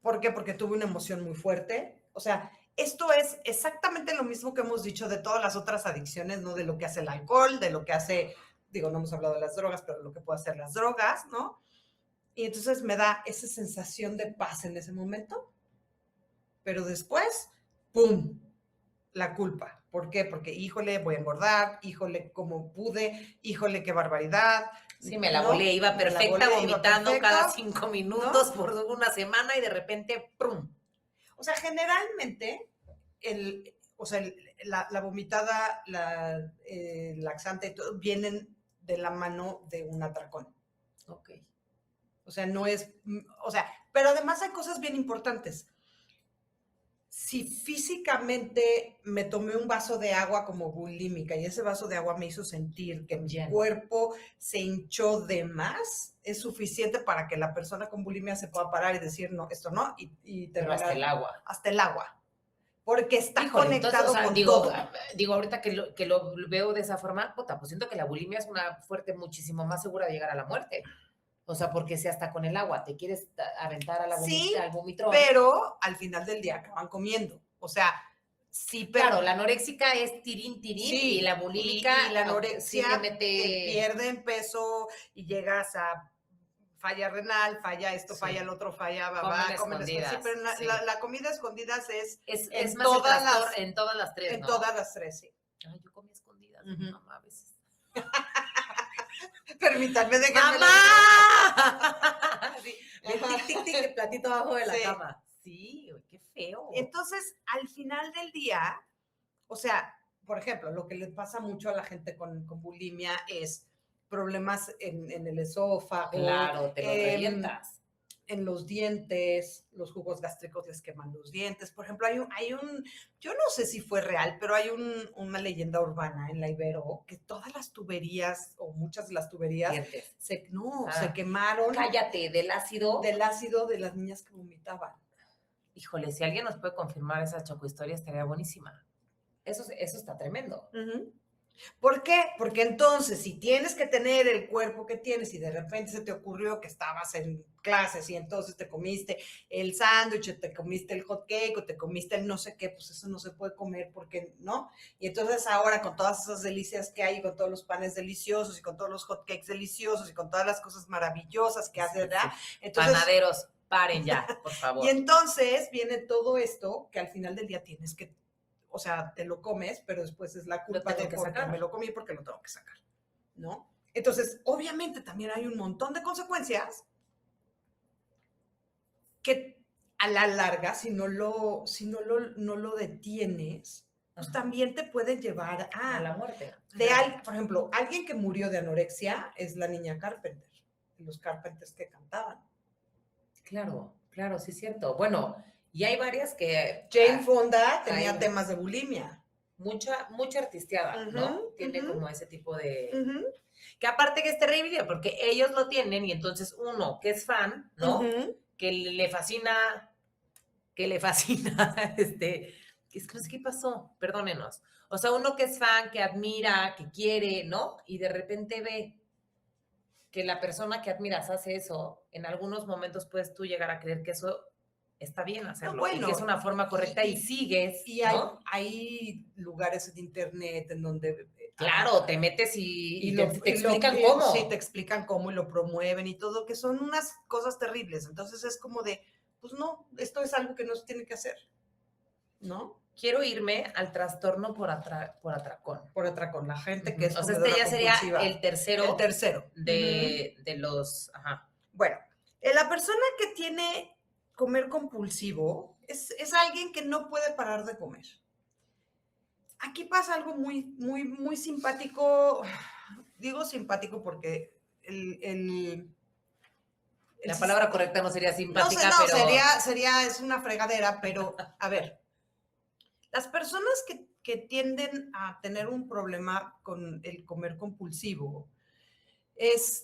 Speaker 2: ¿Por qué? Porque tuve una emoción muy fuerte. O sea, esto es exactamente lo mismo que hemos dicho de todas las otras adicciones, ¿no? De lo que hace el alcohol, de lo que hace, digo, no hemos hablado de las drogas, pero lo que puede hacer las drogas, ¿no? Y entonces me da esa sensación de paz en ese momento. Pero después, ¡pum!, la culpa. ¿Por qué? Porque, híjole, voy a engordar, híjole, cómo pude, híjole, qué barbaridad.
Speaker 1: Sí, me la
Speaker 2: ¿no?
Speaker 1: volé, iba
Speaker 2: Me la
Speaker 1: perfecta,
Speaker 2: volé, iba
Speaker 1: vomitando
Speaker 2: perfecto,
Speaker 1: cada 5 minutos
Speaker 2: ¿no?
Speaker 1: por una semana y de repente, ¡prum!
Speaker 2: O sea, generalmente, la vomitada, el laxante, y todo, vienen de la mano de un atracón.
Speaker 1: Ok.
Speaker 2: O sea, no es, o sea, pero además hay cosas bien importantes. Si físicamente me tomé un vaso de agua como bulímica y ese vaso de agua me hizo sentir que mi cuerpo se hinchó de más, es suficiente para que la persona con bulimia se pueda parar y decir, no, esto no, y
Speaker 1: Pero hasta el agua.
Speaker 2: Hasta el agua. Porque está
Speaker 1: Híjole,
Speaker 2: conectado
Speaker 1: entonces, o sea,
Speaker 2: con
Speaker 1: digo,
Speaker 2: todo.
Speaker 1: Digo, ahorita que lo veo de esa forma, puta, pues siento que la bulimia es una fuerte muchísimo más segura de llegar a la muerte. O sea, porque si hasta con el agua te quieres aventar a la
Speaker 2: Sí,
Speaker 1: al vomitrón.
Speaker 2: pero al final del día acaban comiendo. O sea, sí, pero...
Speaker 1: Claro, la anoréxica es tirín,
Speaker 2: sí,
Speaker 1: y la bulímica
Speaker 2: y la anorexia
Speaker 1: sí le mete...
Speaker 2: pierden peso y llegas a falla renal, falla esto,
Speaker 1: Sí.
Speaker 2: falla el otro, falla,
Speaker 1: Comen escondidas,
Speaker 2: sí, pero
Speaker 1: sí.
Speaker 2: La comida escondidas es
Speaker 1: en más todas en todas las tres,
Speaker 2: en
Speaker 1: ¿no?
Speaker 2: todas las tres, sí.
Speaker 1: Ay, yo comí escondidas, mi mamá a veces.
Speaker 2: Permítanme, déjenme.
Speaker 1: ¡Mamá! Sí, tic, tic, tic, el platito abajo de la cama. Sí, qué feo.
Speaker 2: Entonces, al final del día, o sea, por ejemplo, lo que le pasa mucho a la gente con bulimia es problemas en el esófago.
Speaker 1: Claro, te lo revientas.
Speaker 2: En los dientes, los jugos gástricos les queman los dientes. Por ejemplo, hay un yo no sé si fue real, pero hay una leyenda urbana en la Ibero que todas las tuberías, o muchas de las tuberías, se quemaron.
Speaker 1: Cállate, del ácido.
Speaker 2: Del ácido de las niñas que vomitaban.
Speaker 1: Híjole, si alguien nos puede confirmar esa chocohistoria, estaría buenísima. Eso está tremendo.
Speaker 2: ¿Por qué? Porque entonces, si tienes que tener el cuerpo que tienes y de repente se te ocurrió que estabas en clases y entonces te comiste el sándwich, te comiste el hot cake o te comiste el no sé qué, pues eso no se puede comer porque, ¿no? Y entonces ahora con todas esas delicias que hay, con todos los panes deliciosos y con todos los hot cakes deliciosos y con todas las cosas maravillosas que hace, ¿verdad? Entonces,
Speaker 1: panaderos, paren ya, por favor.
Speaker 2: Y entonces viene todo esto que al final del día tienes que, o sea, te lo comes, pero después es la culpa de porque me lo comí porque lo tengo que sacar, ¿no? Entonces, obviamente también hay un montón de consecuencias que a la larga, si no lo detienes, pues también te pueden llevar a
Speaker 1: la muerte.
Speaker 2: Por ejemplo, alguien que murió de anorexia es la niña Carpenter, los Carpenters que cantaban.
Speaker 1: Claro, claro, sí es cierto. Bueno, y hay varias que...
Speaker 2: Jane Fonda tenía temas de bulimia.
Speaker 1: Mucha artisteada, ¿no? Tiene como ese tipo de... Que aparte que es terrible, porque ellos lo tienen y entonces uno que es fan, ¿no? Que le fascina, es que no sé qué pasó, perdónenos. O sea, uno que es fan, que admira, que quiere, ¿no? Y de repente ve que la persona que admiras hace eso, en algunos momentos puedes tú llegar a creer que eso está bien hacerlo, y que es una forma correcta y sigues,
Speaker 2: y hay lugares en internet en donde...
Speaker 1: Claro, te metes y te explican cómo.
Speaker 2: Sí, te explican cómo y lo promueven y todo, que son unas cosas terribles. Entonces es como de, pues no, esto es algo que no se tiene que hacer, ¿no?
Speaker 1: Quiero irme al trastorno por atracón.
Speaker 2: Por atracón, la gente que es
Speaker 1: o sea, este ya sería el tercero.
Speaker 2: El tercero.
Speaker 1: De los... Ajá.
Speaker 2: Bueno, la persona que tiene comer compulsivo Es alguien que no puede parar de comer. Aquí pasa algo muy simpático. Digo simpático porque
Speaker 1: La palabra correcta no sería
Speaker 2: no
Speaker 1: simpática,
Speaker 2: sé,
Speaker 1: pero...
Speaker 2: es una fregadera, pero a ver, las personas que tienden a tener un problema con el comer compulsivo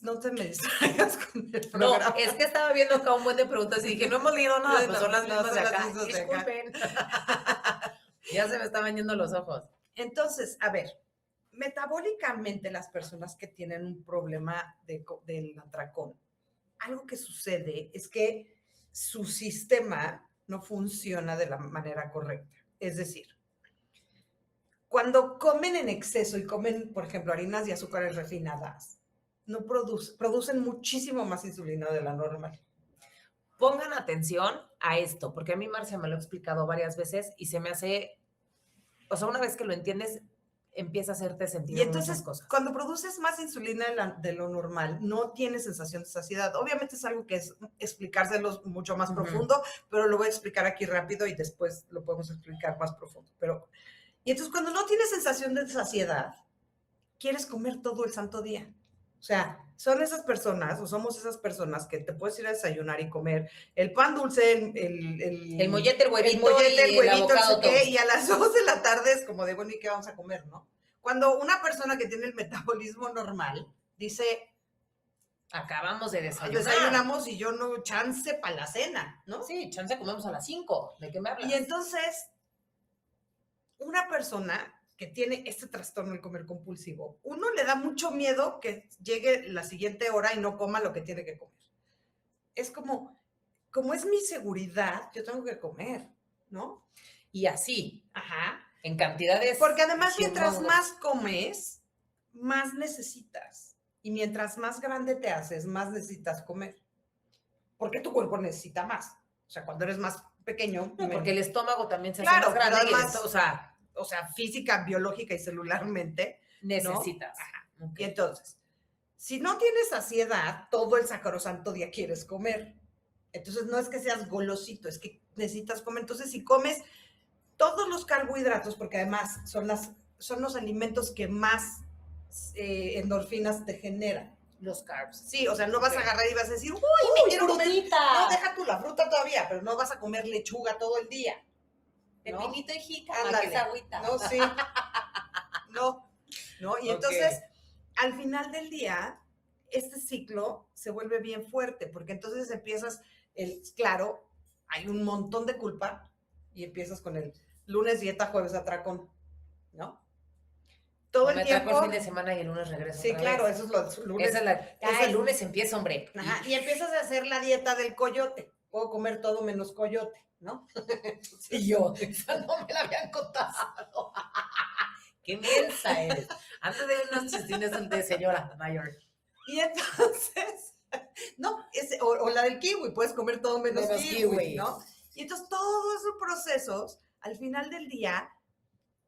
Speaker 2: no te me distraigas con el programa.
Speaker 1: No, es que estaba viendo acá un buen de preguntas y dije, no hemos leído nada, pues son las mismas de acá.
Speaker 2: Mismas de acá.
Speaker 1: Disculpen. Ya se me estaban yendo los ojos.
Speaker 2: Entonces, a ver, metabólicamente las personas que tienen un problema del atracón, algo que sucede es que su sistema no funciona de la manera correcta. Es decir, cuando comen en exceso y comen, por ejemplo, harinas y azúcares refinadas, no producen muchísimo más insulina de la normal.
Speaker 1: Pongan atención a esto, porque a mí Marcia me lo ha explicado varias veces y se me hace, o sea, una vez que lo entiendes, empieza a hacerte sentido
Speaker 2: Y entonces,
Speaker 1: muchas cosas.
Speaker 2: cuando produces más insulina de lo normal, no tienes sensación de saciedad. Obviamente es algo que es explicárselo mucho más profundo, pero lo voy a explicar aquí rápido y después lo podemos explicar más profundo. Y entonces, cuando no tienes sensación de saciedad, quieres comer todo el santo día. O sea, son esas personas, o somos esas personas que te puedes ir a desayunar y comer el pan dulce,
Speaker 1: el mollete, el huevito,
Speaker 2: el huevito, no sé
Speaker 1: avocado,
Speaker 2: qué, y a las 2 de la tarde es como de, bueno, ¿y qué vamos a comer, no? Cuando una persona que tiene el metabolismo normal dice,
Speaker 1: acabamos de desayunar.
Speaker 2: desayunamos y yo no chance para la cena, ¿no?
Speaker 1: Sí, chance comemos a las 5. ¿De qué me hablas?
Speaker 2: Y entonces, una persona que tiene este trastorno del comer compulsivo, uno le da mucho miedo que llegue la siguiente hora y no coma lo que tiene que comer. Es como es mi seguridad, yo tengo que comer, ¿no?
Speaker 1: Y así,
Speaker 2: Ajá.
Speaker 1: en cantidades.
Speaker 2: Porque además, mientras más comes, más necesitas. Y mientras más grande te haces, más necesitas comer. Porque tu cuerpo necesita más. O sea, cuando eres más pequeño.
Speaker 1: No, porque el estómago también se
Speaker 2: hace
Speaker 1: hace más grande.
Speaker 2: Pero además,
Speaker 1: o sea,
Speaker 2: física, biológica y celularmente.
Speaker 1: Necesitas.
Speaker 2: ¿No? Ajá. Okay. Y entonces, si no tienes saciedad, todo el sacrosanto día quieres comer. Entonces, no es que seas golosito, es que necesitas comer. Entonces, si comes todos los carbohidratos, porque además son los alimentos que más endorfinas te generan.
Speaker 1: Los carbs.
Speaker 2: Sí, o sea, no vas a agarrar y vas a decir, uy, me quiero comer. No, deja tú la fruta todavía, pero no vas a comer lechuga todo el día.
Speaker 1: Pepinito y jícama, que es agüita.
Speaker 2: No, sí. No, y entonces, al final del día, este ciclo se vuelve bien fuerte, porque entonces empiezas, claro, hay un montón de culpa, y empiezas con el lunes dieta, jueves atracón, ¿no? Todo el tiempo.
Speaker 1: El fin de semana y el lunes regreso.
Speaker 2: Sí, claro, eso es lo lunes.
Speaker 1: El lunes empieza, hombre.
Speaker 2: Ajá, y empiezas a hacer la dieta del coyote. Puedo comer todo menos coyote, ¿no?
Speaker 1: Y yo, esa no me la habían contado. Qué mensa eres. Antes de unos chistines de señora mayor.
Speaker 2: Y entonces, no, o la del kiwi, puedes comer todo menos kiwi, ¿no? Y entonces todos esos procesos, al final del día,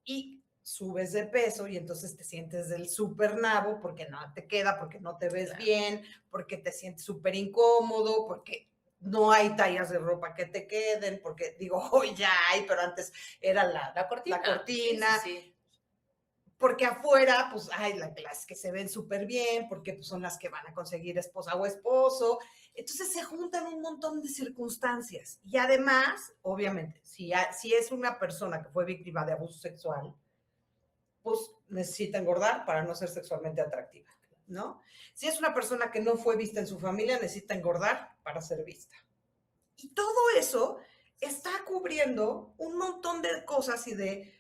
Speaker 2: y subes de peso y entonces te sientes del súper nabo porque no te queda, porque no te ves bien, porque te sientes súper incómodo, porque no hay tallas de ropa que te queden, porque digo, hoy ya hay, pero antes era la cortina. Sí. Porque afuera, pues, hay las que se ven súper bien, porque pues, son las que van a conseguir esposa o esposo. Entonces se juntan un montón de circunstancias. Y además, obviamente, si es una persona que fue víctima de abuso sexual, pues necesita engordar para no ser sexualmente atractiva, ¿no? Si es una persona que no fue vista en su familia, necesita engordar para ser vista. Y todo eso está cubriendo un montón de cosas y de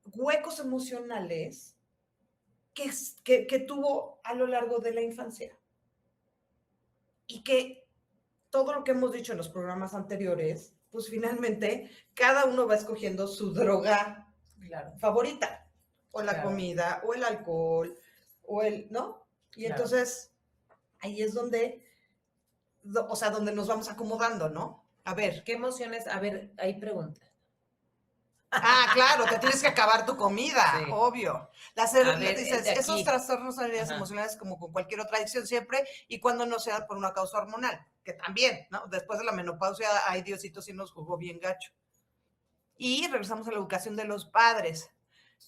Speaker 2: huecos emocionales que tuvo a lo largo de la infancia. Y que todo lo que hemos dicho en los programas anteriores, pues finalmente cada uno va escogiendo su droga favorita. O la comida, o el alcohol, ¿no? Y entonces, ahí es donde nos vamos acomodando, ¿no? A ver.
Speaker 1: ¿Qué emociones? A ver, hay preguntas.
Speaker 2: Claro, te tienes que acabar tu comida, sí. Obvio. Dices, esos trastornos son heridas emocionales como con cualquier otra adicción siempre y cuando no sea por una causa hormonal, que también, ¿no? Después de la menopausia, ay, Diosito sí nos jugó bien gacho. Y regresamos a la educación de los padres.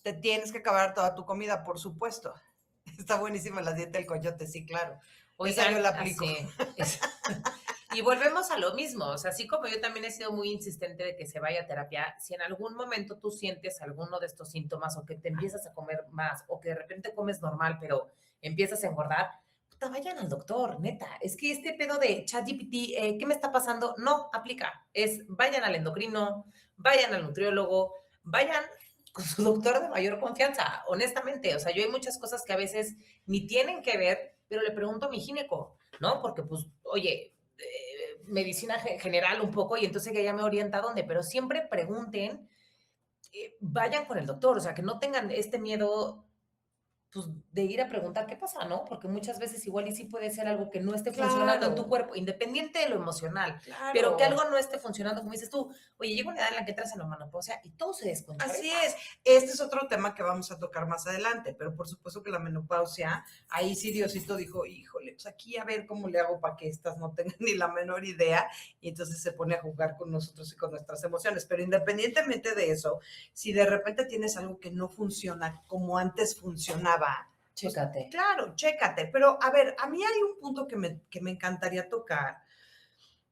Speaker 2: Te tienes que acabar toda tu comida, por supuesto. Está buenísima la dieta del coyote, sí, claro. Esa yo
Speaker 1: Oigan,
Speaker 2: la aplico.
Speaker 1: así. Y volvemos a lo mismo, o sea, así como yo también he sido muy insistente de que se vaya a terapia, si en algún momento tú sientes alguno de estos síntomas o que te empiezas a comer más o que de repente comes normal, pero empiezas a engordar, puta, vayan al doctor, neta. Es que este pedo de ChatGPT, ¿qué me está pasando? No aplica. Es vayan al endocrino, vayan al nutriólogo, vayan con su doctor de mayor confianza, honestamente. O sea, yo hay muchas cosas que a veces ni tienen que ver, pero le pregunto a mi gineco, ¿no? Porque, pues, oye, medicina general un poco y entonces ella me orienta a dónde, pero siempre pregunten, vayan con el doctor, o sea, que no tengan este miedo pues, de ir a preguntar qué pasa, ¿no? Porque muchas veces igual y sí puede ser algo que no esté funcionando en tu
Speaker 2: Claro,
Speaker 1: cuerpo, independiente de lo emocional, pero que
Speaker 2: claro.
Speaker 1: algo no esté funcionando, como dices tú, oye, llega una edad en la que entras en la menopausia y todo se
Speaker 2: Así
Speaker 1: descontreta.
Speaker 2: es. Este es otro tema que vamos a tocar más adelante, pero por supuesto que la menopausia, ahí sí Diosito dijo, híjole, pues aquí a ver cómo le hago para que estas no tengan ni la menor idea, y entonces se pone a jugar con nosotros y con nuestras emociones. Pero independientemente de eso, si de repente tienes algo que no funciona como antes funcionaba, pues
Speaker 1: Chécate.
Speaker 2: claro, chécate. Pero a ver, a mí hay un punto que me encantaría tocar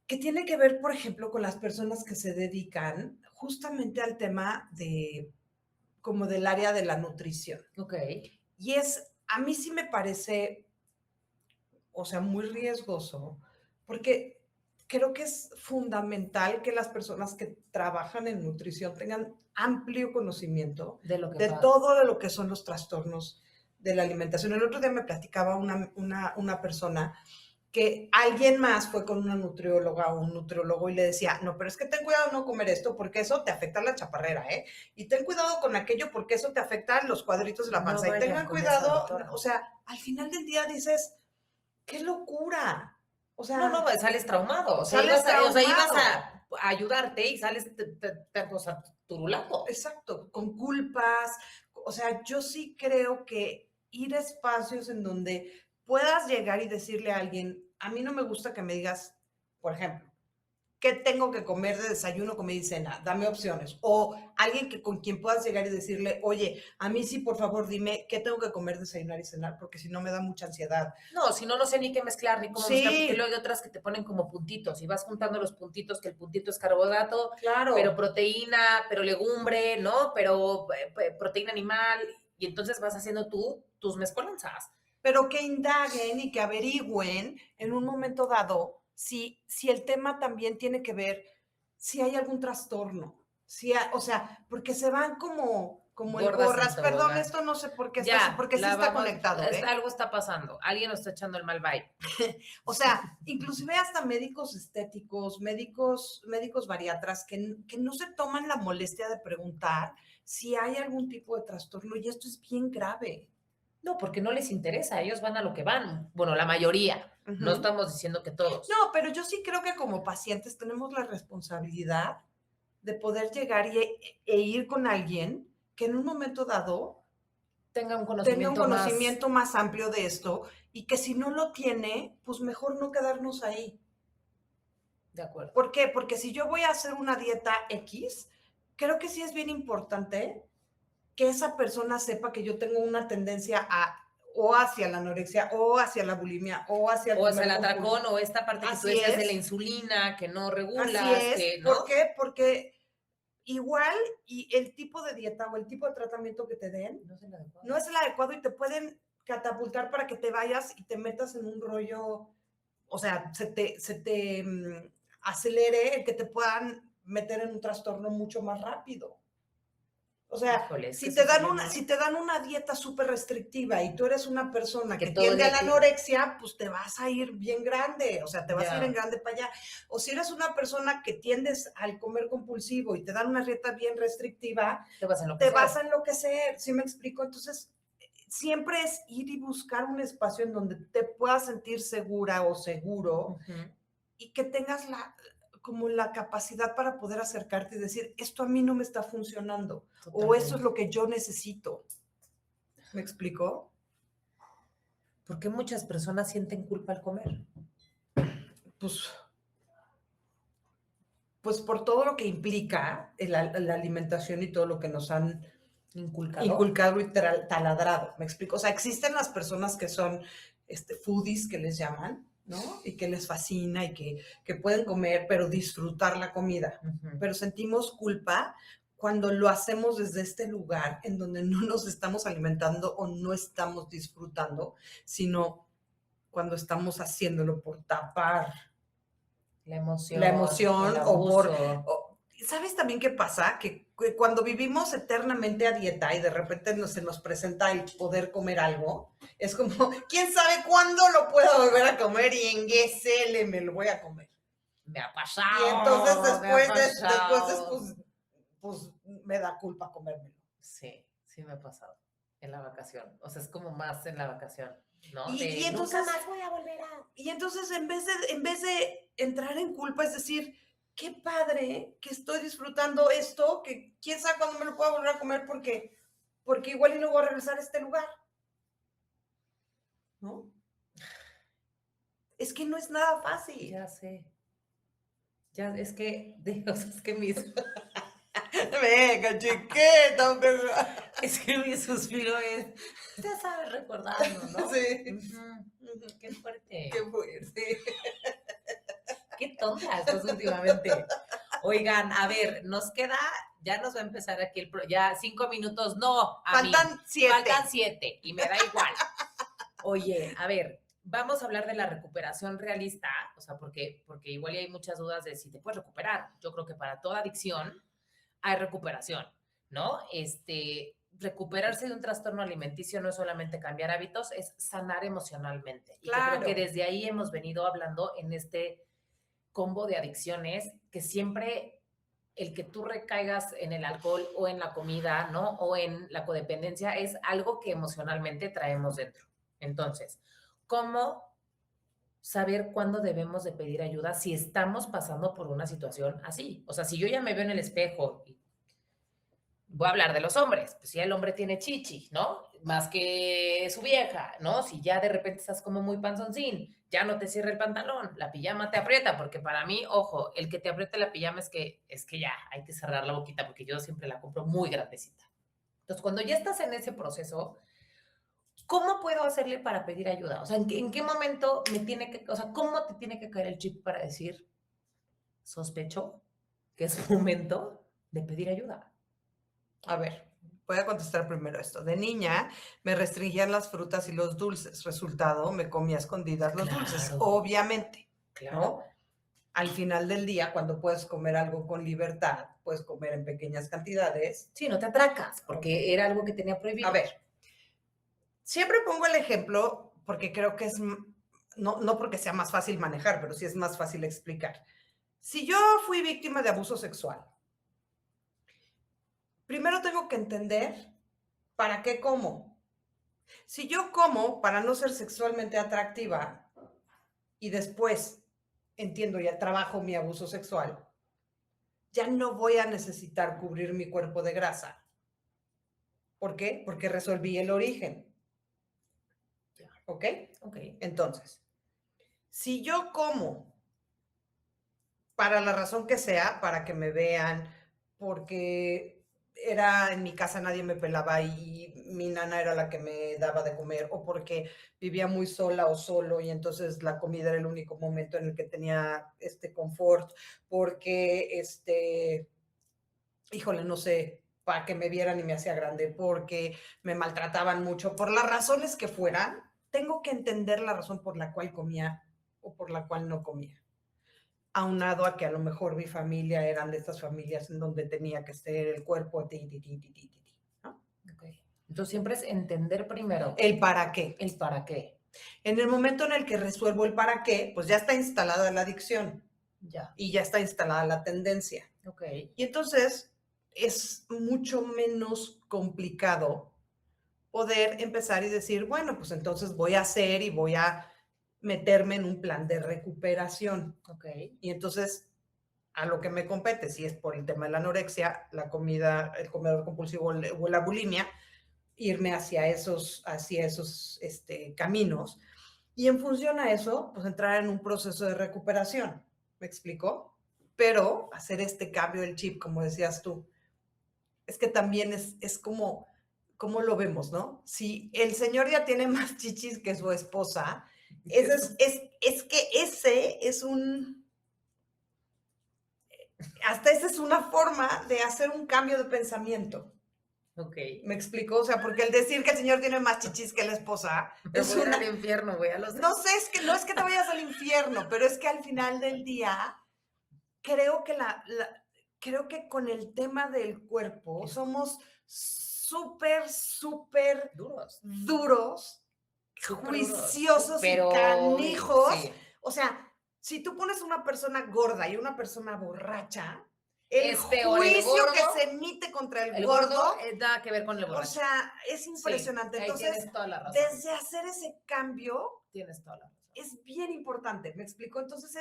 Speaker 2: que tiene que ver, por ejemplo, con las personas que se dedican justamente al tema de como del área de la nutrición.
Speaker 1: Ok.
Speaker 2: Y a mí sí me parece, o sea, muy riesgoso, porque creo que es fundamental que las personas que trabajan en nutrición tengan amplio conocimiento
Speaker 1: De lo que
Speaker 2: de
Speaker 1: pasa.
Speaker 2: todo de lo que son los trastornos de la alimentación. El otro día me platicaba una persona que alguien más fue con una nutrióloga o un nutriólogo y le decía, no, pero es que ten cuidado de no comer esto porque eso te afecta la chaparrera, ¿eh? Y ten cuidado con aquello porque eso te afecta los cuadritos de la
Speaker 1: No
Speaker 2: panza. Y
Speaker 1: vayan
Speaker 2: tengan
Speaker 1: con esa
Speaker 2: cuidado,
Speaker 1: doctora.
Speaker 2: o sea, al final del día dices, qué locura. O
Speaker 1: No, no,
Speaker 2: sea,
Speaker 1: pues, sales traumado,
Speaker 2: sales
Speaker 1: o sea, ibas
Speaker 2: traumado.
Speaker 1: a ayudarte y sales o sea, turulando.
Speaker 2: Exacto, con culpas. O sea, yo sí creo que ir a espacios en donde puedas llegar y decirle a alguien, a mí no me gusta que me digas, por ejemplo, ¿qué tengo que comer de desayuno, comida y cena? Dame opciones. O alguien con quien puedas llegar y decirle, oye, a mí sí, por favor, dime qué tengo que comer, desayunar y cenar, porque si no me da mucha ansiedad.
Speaker 1: No, si no, no sé ni qué mezclar, ni cómo mezclar, porque luego
Speaker 2: Sí,
Speaker 1: hay otras que te ponen como puntitos y vas juntando los puntitos, que el puntito es carbohidrato, pero
Speaker 2: claro.
Speaker 1: proteína, pero legumbre, ¿no? Pero proteína animal, y entonces vas haciendo tú tus mezcolanzas.
Speaker 2: Pero que indaguen y que averigüen en un momento dado si el tema también tiene que ver, si hay algún trastorno, o sea, porque se van como en
Speaker 1: Gordas en
Speaker 2: gorras. Perdón,
Speaker 1: tobogán.
Speaker 2: esto no sé por qué está así,
Speaker 1: Ya,
Speaker 2: porque sí
Speaker 1: la
Speaker 2: está
Speaker 1: vamos,
Speaker 2: conectado, ¿eh?
Speaker 1: algo está pasando, alguien nos está echando el mal vibe.
Speaker 2: O sea, inclusive hasta médicos estéticos, médicos bariatras que no se toman la molestia de preguntar si hay algún tipo de trastorno y esto es bien grave.
Speaker 1: No, porque no les interesa, ellos van a lo que van. Bueno, la mayoría, no
Speaker 2: Ujú.
Speaker 1: estamos diciendo que todos.
Speaker 2: No, pero yo sí creo que como pacientes tenemos la responsabilidad de poder llegar e ir con alguien que en un momento dado
Speaker 1: Tenga un
Speaker 2: tenga un
Speaker 1: conocimiento más
Speaker 2: conocimiento más amplio de esto y que si no lo tiene, pues mejor no quedarnos ahí.
Speaker 1: de acuerdo.
Speaker 2: ¿Por qué? Porque si yo voy a hacer una dieta X, creo que sí es bien importante que esa persona sepa que yo tengo una tendencia o hacia la anorexia o hacia la bulimia o hacia el
Speaker 1: O sea, el
Speaker 2: comer compulsivo.
Speaker 1: atracón o esta parte que tú
Speaker 2: Así
Speaker 1: decías de la
Speaker 2: es,
Speaker 1: insulina, que no
Speaker 2: así
Speaker 1: regulas,
Speaker 2: es.
Speaker 1: que,
Speaker 2: ¿Por
Speaker 1: ¿no?
Speaker 2: qué? Porque igual y el tipo de dieta o el tipo de tratamiento que te den
Speaker 1: No es el
Speaker 2: no
Speaker 1: adecuado.
Speaker 2: es el adecuado y te pueden catapultar para que te vayas y te metas en un rollo, o sea, se te acelere el que te puedan meter en un trastorno mucho más rápido. O sea,
Speaker 1: Híjole, es que
Speaker 2: si
Speaker 1: eso
Speaker 2: te
Speaker 1: sí
Speaker 2: dan
Speaker 1: ya
Speaker 2: una,
Speaker 1: no.
Speaker 2: si te dan una dieta súper restrictiva y tú eres una persona
Speaker 1: Que
Speaker 2: que
Speaker 1: todo el
Speaker 2: tiende a
Speaker 1: día
Speaker 2: la
Speaker 1: que.
Speaker 2: anorexia, pues te vas a ir bien grande, o sea, te vas a ir en
Speaker 1: Ya,
Speaker 2: grande para allá. O si eres una persona que tiendes al comer compulsivo y te dan una dieta bien restrictiva,
Speaker 1: te vas a
Speaker 2: te vas a
Speaker 1: enloquecer.
Speaker 2: enloquecer, ¿sí me explico? Entonces, siempre es ir y buscar un espacio en donde te puedas sentir segura o seguro
Speaker 1: Ujú,
Speaker 2: y que tengas como la capacidad para poder acercarte y decir, esto a mí no me está funcionando o esto es
Speaker 1: totalmente.
Speaker 2: lo que yo necesito. ¿Me explico?
Speaker 1: ¿Por qué muchas personas sienten culpa al comer?
Speaker 2: Pues Pues por todo lo que implica la alimentación y todo lo que nos han inculcado y taladrado, ¿me explico? O sea, existen las personas que son foodies, que les llaman, ¿no? Y que les fascina y que pueden comer, pero disfrutar la comida. Pero sentimos culpa cuando lo hacemos desde este lugar en donde no nos estamos alimentando o no estamos disfrutando, sino cuando estamos haciéndolo por tapar
Speaker 1: La emoción,
Speaker 2: la
Speaker 1: el
Speaker 2: emoción o
Speaker 1: abuso.
Speaker 2: ¿sabes también qué pasa? Que cuando vivimos eternamente a dieta y de repente se nos presenta el poder comer algo, es como, ¿quién sabe cuándo lo pueda volver a comer y en qué cele me lo voy a comer?
Speaker 1: Me ha
Speaker 2: Y entonces
Speaker 1: pasado, me ha pasado.
Speaker 2: pues me da culpa comérmelo.
Speaker 1: Sí, sí me ha pasado en la vacación. O sea, es como más en la vacación, ¿no?
Speaker 2: Y
Speaker 1: De
Speaker 2: entonces,
Speaker 1: nunca más voy a volver a...
Speaker 2: y entonces en vez de entrar en culpa, es decir, qué padre que estoy disfrutando esto, que quién sabe cuándo me lo pueda volver a comer porque igual y no voy a regresar a este lugar, ¿no? Es que no es nada fácil.
Speaker 1: Ya sé. Ya, es que, Dios, es que mis...
Speaker 2: Venga, chiquita, venga.
Speaker 1: Es que mi suspiro es... Ya sabes recordarlo, ¿no?
Speaker 2: Sí.
Speaker 1: Qué fuerte.
Speaker 2: Qué fuerte.
Speaker 1: Qué tonta estás últimamente. Oigan, a ver, nos queda, ya nos va a empezar aquí ya 5 minutos, no, a mí.
Speaker 2: Faltan 7.
Speaker 1: Faltan 7 y me da igual. Oye, a ver, vamos a hablar de la recuperación realista, o sea, porque igual hay muchas dudas de si te puedes recuperar. Yo creo que para toda adicción hay recuperación, ¿no? Recuperarse de un trastorno alimenticio no es solamente cambiar hábitos, es sanar emocionalmente.
Speaker 2: Claro.
Speaker 1: Y yo creo que desde ahí hemos venido hablando en este combo de adicciones que siempre el que tú recaigas en el alcohol o en la comida, ¿no? O en la codependencia es algo que emocionalmente traemos dentro. Entonces, ¿cómo saber cuándo debemos de pedir ayuda si estamos pasando por una situación así? O sea, si yo ya me veo en el espejo y voy a hablar de los hombres, pues si el hombre tiene chichi, ¿no? Más que su vieja, ¿no? Si ya de repente estás como muy panzoncín, ya no te cierra el pantalón, la pijama te aprieta, porque para mí, ojo, el que te apriete la pijama es que ya hay que cerrar la boquita, porque yo siempre la compro muy grandecita. Entonces, cuando ya estás en ese proceso, ¿cómo puedo hacerle para pedir ayuda? O sea, en qué momento me tiene que, o sea, cómo te tiene que caer el chip para decir, sospecho que es momento de pedir ayuda?
Speaker 2: A ver, voy a contestar primero esto. De niña me restringían las frutas y los dulces. Resultado, me comía a escondidas los dulces,
Speaker 1: Claro.
Speaker 2: obviamente.
Speaker 1: Claro.
Speaker 2: ¿No? Al final del día, cuando puedes comer algo con libertad, puedes comer en pequeñas cantidades.
Speaker 1: Sí, no te atracas, porque era algo que tenía prohibido.
Speaker 2: A ver, siempre pongo el ejemplo porque creo que es, no porque sea más fácil manejar, pero sí es más fácil explicar. Si yo fui víctima de abuso sexual, primero tengo que entender para qué como. Si yo como para no ser sexualmente atractiva y después entiendo y trabajo mi abuso sexual, ya no voy a necesitar cubrir mi cuerpo de grasa. ¿Por qué? Porque resolví el origen. ¿Ok?
Speaker 1: Ok.
Speaker 2: Entonces, si yo como para la razón que sea, para que me vean, porque era en mi casa nadie me pelaba y mi nana era la que me daba de comer, o porque vivía muy sola o solo y entonces la comida era el único momento en el que tenía confort, porque híjole, no sé, para que me vieran y me hacía grande, porque me maltrataban mucho, por las razones que fueran, tengo que entender la razón por la cual comía o por la cual no comía. Aunado a que a lo mejor mi familia eran de estas familias en donde tenía que ser el cuerpo, ¿no?
Speaker 1: Okay. Entonces siempre es entender primero.
Speaker 2: El para qué.
Speaker 1: El para qué.
Speaker 2: En el momento en el que resuelvo el para qué, pues ya está instalada la adicción.
Speaker 1: Ya.
Speaker 2: Y ya está instalada la tendencia.
Speaker 1: Ok.
Speaker 2: Y entonces es mucho menos complicado poder empezar y decir, bueno, pues entonces voy a hacer y voy a meterme en un plan de recuperación.
Speaker 1: Ok.
Speaker 2: Y entonces, a lo que me compete, si es por el tema de la anorexia, la comida, el comedor compulsivo o la bulimia, irme hacia esos caminos. Y en función a eso, pues entrar en un proceso de recuperación. ¿Me explico? pero hacer este cambio del chip, como decías tú, es que también es como, ¿cómo lo vemos, no? Si el señor ya tiene más chichis que su esposa, es que ese es hasta esa es una forma de hacer un cambio de pensamiento.
Speaker 1: Ok.
Speaker 2: ¿Me explico? O sea, porque el decir que el señor tiene más chichis que la esposa
Speaker 1: Me voy al infierno, güey, a los
Speaker 2: no sé, no es que te vayas al infierno, pero es que al final del día creo que creo que con el tema del cuerpo somos súper duros, juiciosos y canijos.
Speaker 1: Sí.
Speaker 2: O sea, si tú pones una persona gorda y una persona borracha, el
Speaker 1: peor,
Speaker 2: juicio que se emite contra el gordo
Speaker 1: nada que ver con el borracho.
Speaker 2: o sea, es impresionante.
Speaker 1: Sí,
Speaker 2: entonces,
Speaker 1: tienes toda la razón.
Speaker 2: desde hacer ese cambio,
Speaker 1: Tienes toda la razón.
Speaker 2: es bien importante, ¿me explico? Entonces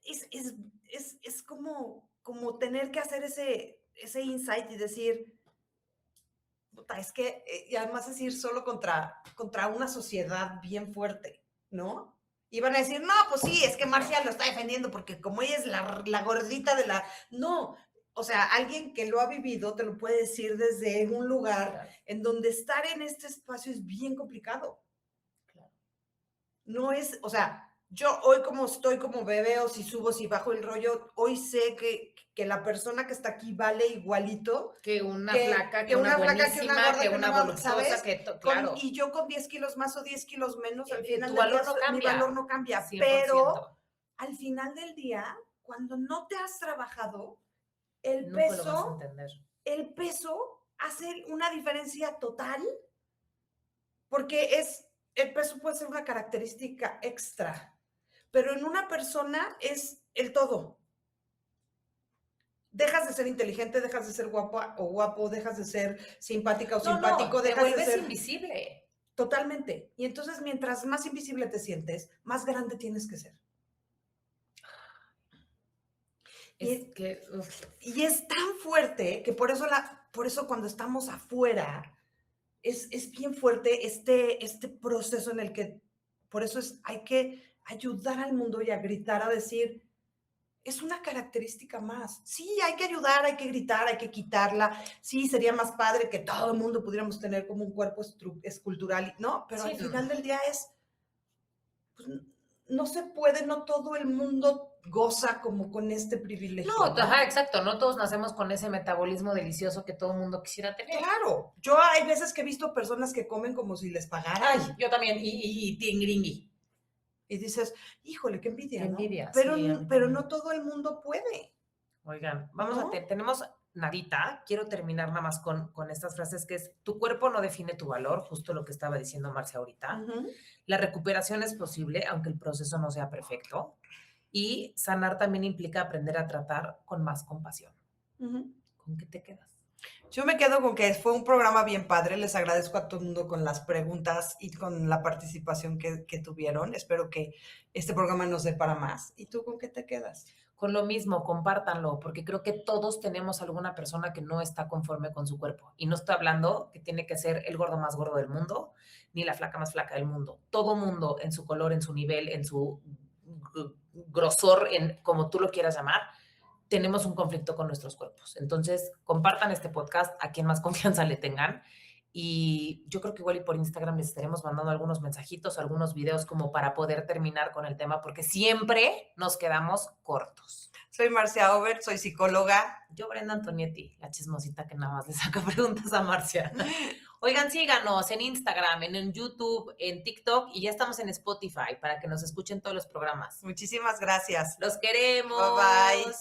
Speaker 2: es como tener que hacer ese insight y decir, puta, es que, y además es ir solo contra una sociedad bien fuerte, ¿no? Y van a decir, no, pues sí, es que Marcia lo está defendiendo porque como ella es la gordita de la... No, o sea, alguien que lo ha vivido te lo puede decir desde un lugar en donde estar en este espacio es bien complicado.
Speaker 1: Claro.
Speaker 2: No es, o sea, yo hoy como estoy como bebé o si subo, si bajo el rollo, hoy sé que la persona que está aquí vale igualito
Speaker 1: que una flaca, que una buenísima, que una voluptuosa, claro.
Speaker 2: Y yo con 10 kilos más o 10 kilos menos, al final
Speaker 1: tu valor
Speaker 2: del día,
Speaker 1: no cambia.
Speaker 2: mi valor no cambia.
Speaker 1: 100%.
Speaker 2: Pero al final del día, cuando no te has trabajado, el
Speaker 1: nunca lo vas a entender.
Speaker 2: El peso hace una diferencia total porque el peso puede ser una característica extra, pero en una persona es el todo. Dejas de ser inteligente, dejas de ser guapa o guapo, dejas de ser simpática o simpático,
Speaker 1: te
Speaker 2: dejas
Speaker 1: vuelves
Speaker 2: de ser
Speaker 1: invisible.
Speaker 2: Totalmente. Y entonces, mientras más invisible te sientes, más grande tienes que ser. Y es tan fuerte que por eso cuando estamos afuera, es bien fuerte este proceso en el que, por eso hay que ayudar al mundo y a gritar, a decir, es una característica más. Sí, hay que ayudar, hay que gritar, hay que quitarla. Sí, sería más padre que todo el mundo pudiéramos tener como un cuerpo escultural, ¿no? Pero al final del día pues, no se puede, no todo el mundo goza como con este privilegio.
Speaker 1: No, ajá, exacto, no todos nacemos con ese metabolismo delicioso que todo el mundo quisiera tener.
Speaker 2: Claro, yo hay veces que he visto personas que comen como si les pagaran.
Speaker 1: Ay, yo también, y tingringui.
Speaker 2: Y dices, híjole, qué envidia,
Speaker 1: qué envidia,
Speaker 2: ¿no? Pero,
Speaker 1: sí,
Speaker 2: pero no todo el mundo puede.
Speaker 1: Oigan, vamos a tenemos nadita, quiero terminar nada más con estas frases que es, tu cuerpo no define tu valor, justo lo que estaba diciendo Marcia ahorita. La recuperación es posible, aunque el proceso no sea perfecto. Y sanar también implica aprender a tratar con más compasión. ¿Con qué te quedas?
Speaker 2: Yo me quedo con que fue un programa bien padre. Les agradezco a todo el mundo con las preguntas y con la participación que tuvieron. Espero que este programa nos dé para más. ¿Y tú con qué te quedas?
Speaker 1: Con lo mismo, compártanlo, porque creo que todos tenemos alguna persona que no está conforme con su cuerpo. Y no estoy hablando que tiene que ser el gordo más gordo del mundo, ni la flaca más flaca del mundo. Todo mundo en su color, en su nivel, en su grosor, en como tú lo quieras llamar, tenemos un conflicto con nuestros cuerpos. Entonces, compartan este podcast a quien más confianza le tengan. Y yo creo que igual y por Instagram les estaremos mandando algunos mensajitos, algunos videos como para poder terminar con el tema, porque siempre nos quedamos cortos.
Speaker 2: Soy Marcia Obert, soy psicóloga.
Speaker 1: Yo, Brenda Antonietti, la chismosita que nada más le saca preguntas a Marcia. Oigan, síganos en Instagram, en YouTube, en TikTok y ya estamos en Spotify para que nos escuchen todos los programas.
Speaker 2: Muchísimas gracias.
Speaker 1: Los queremos.
Speaker 2: Bye bye.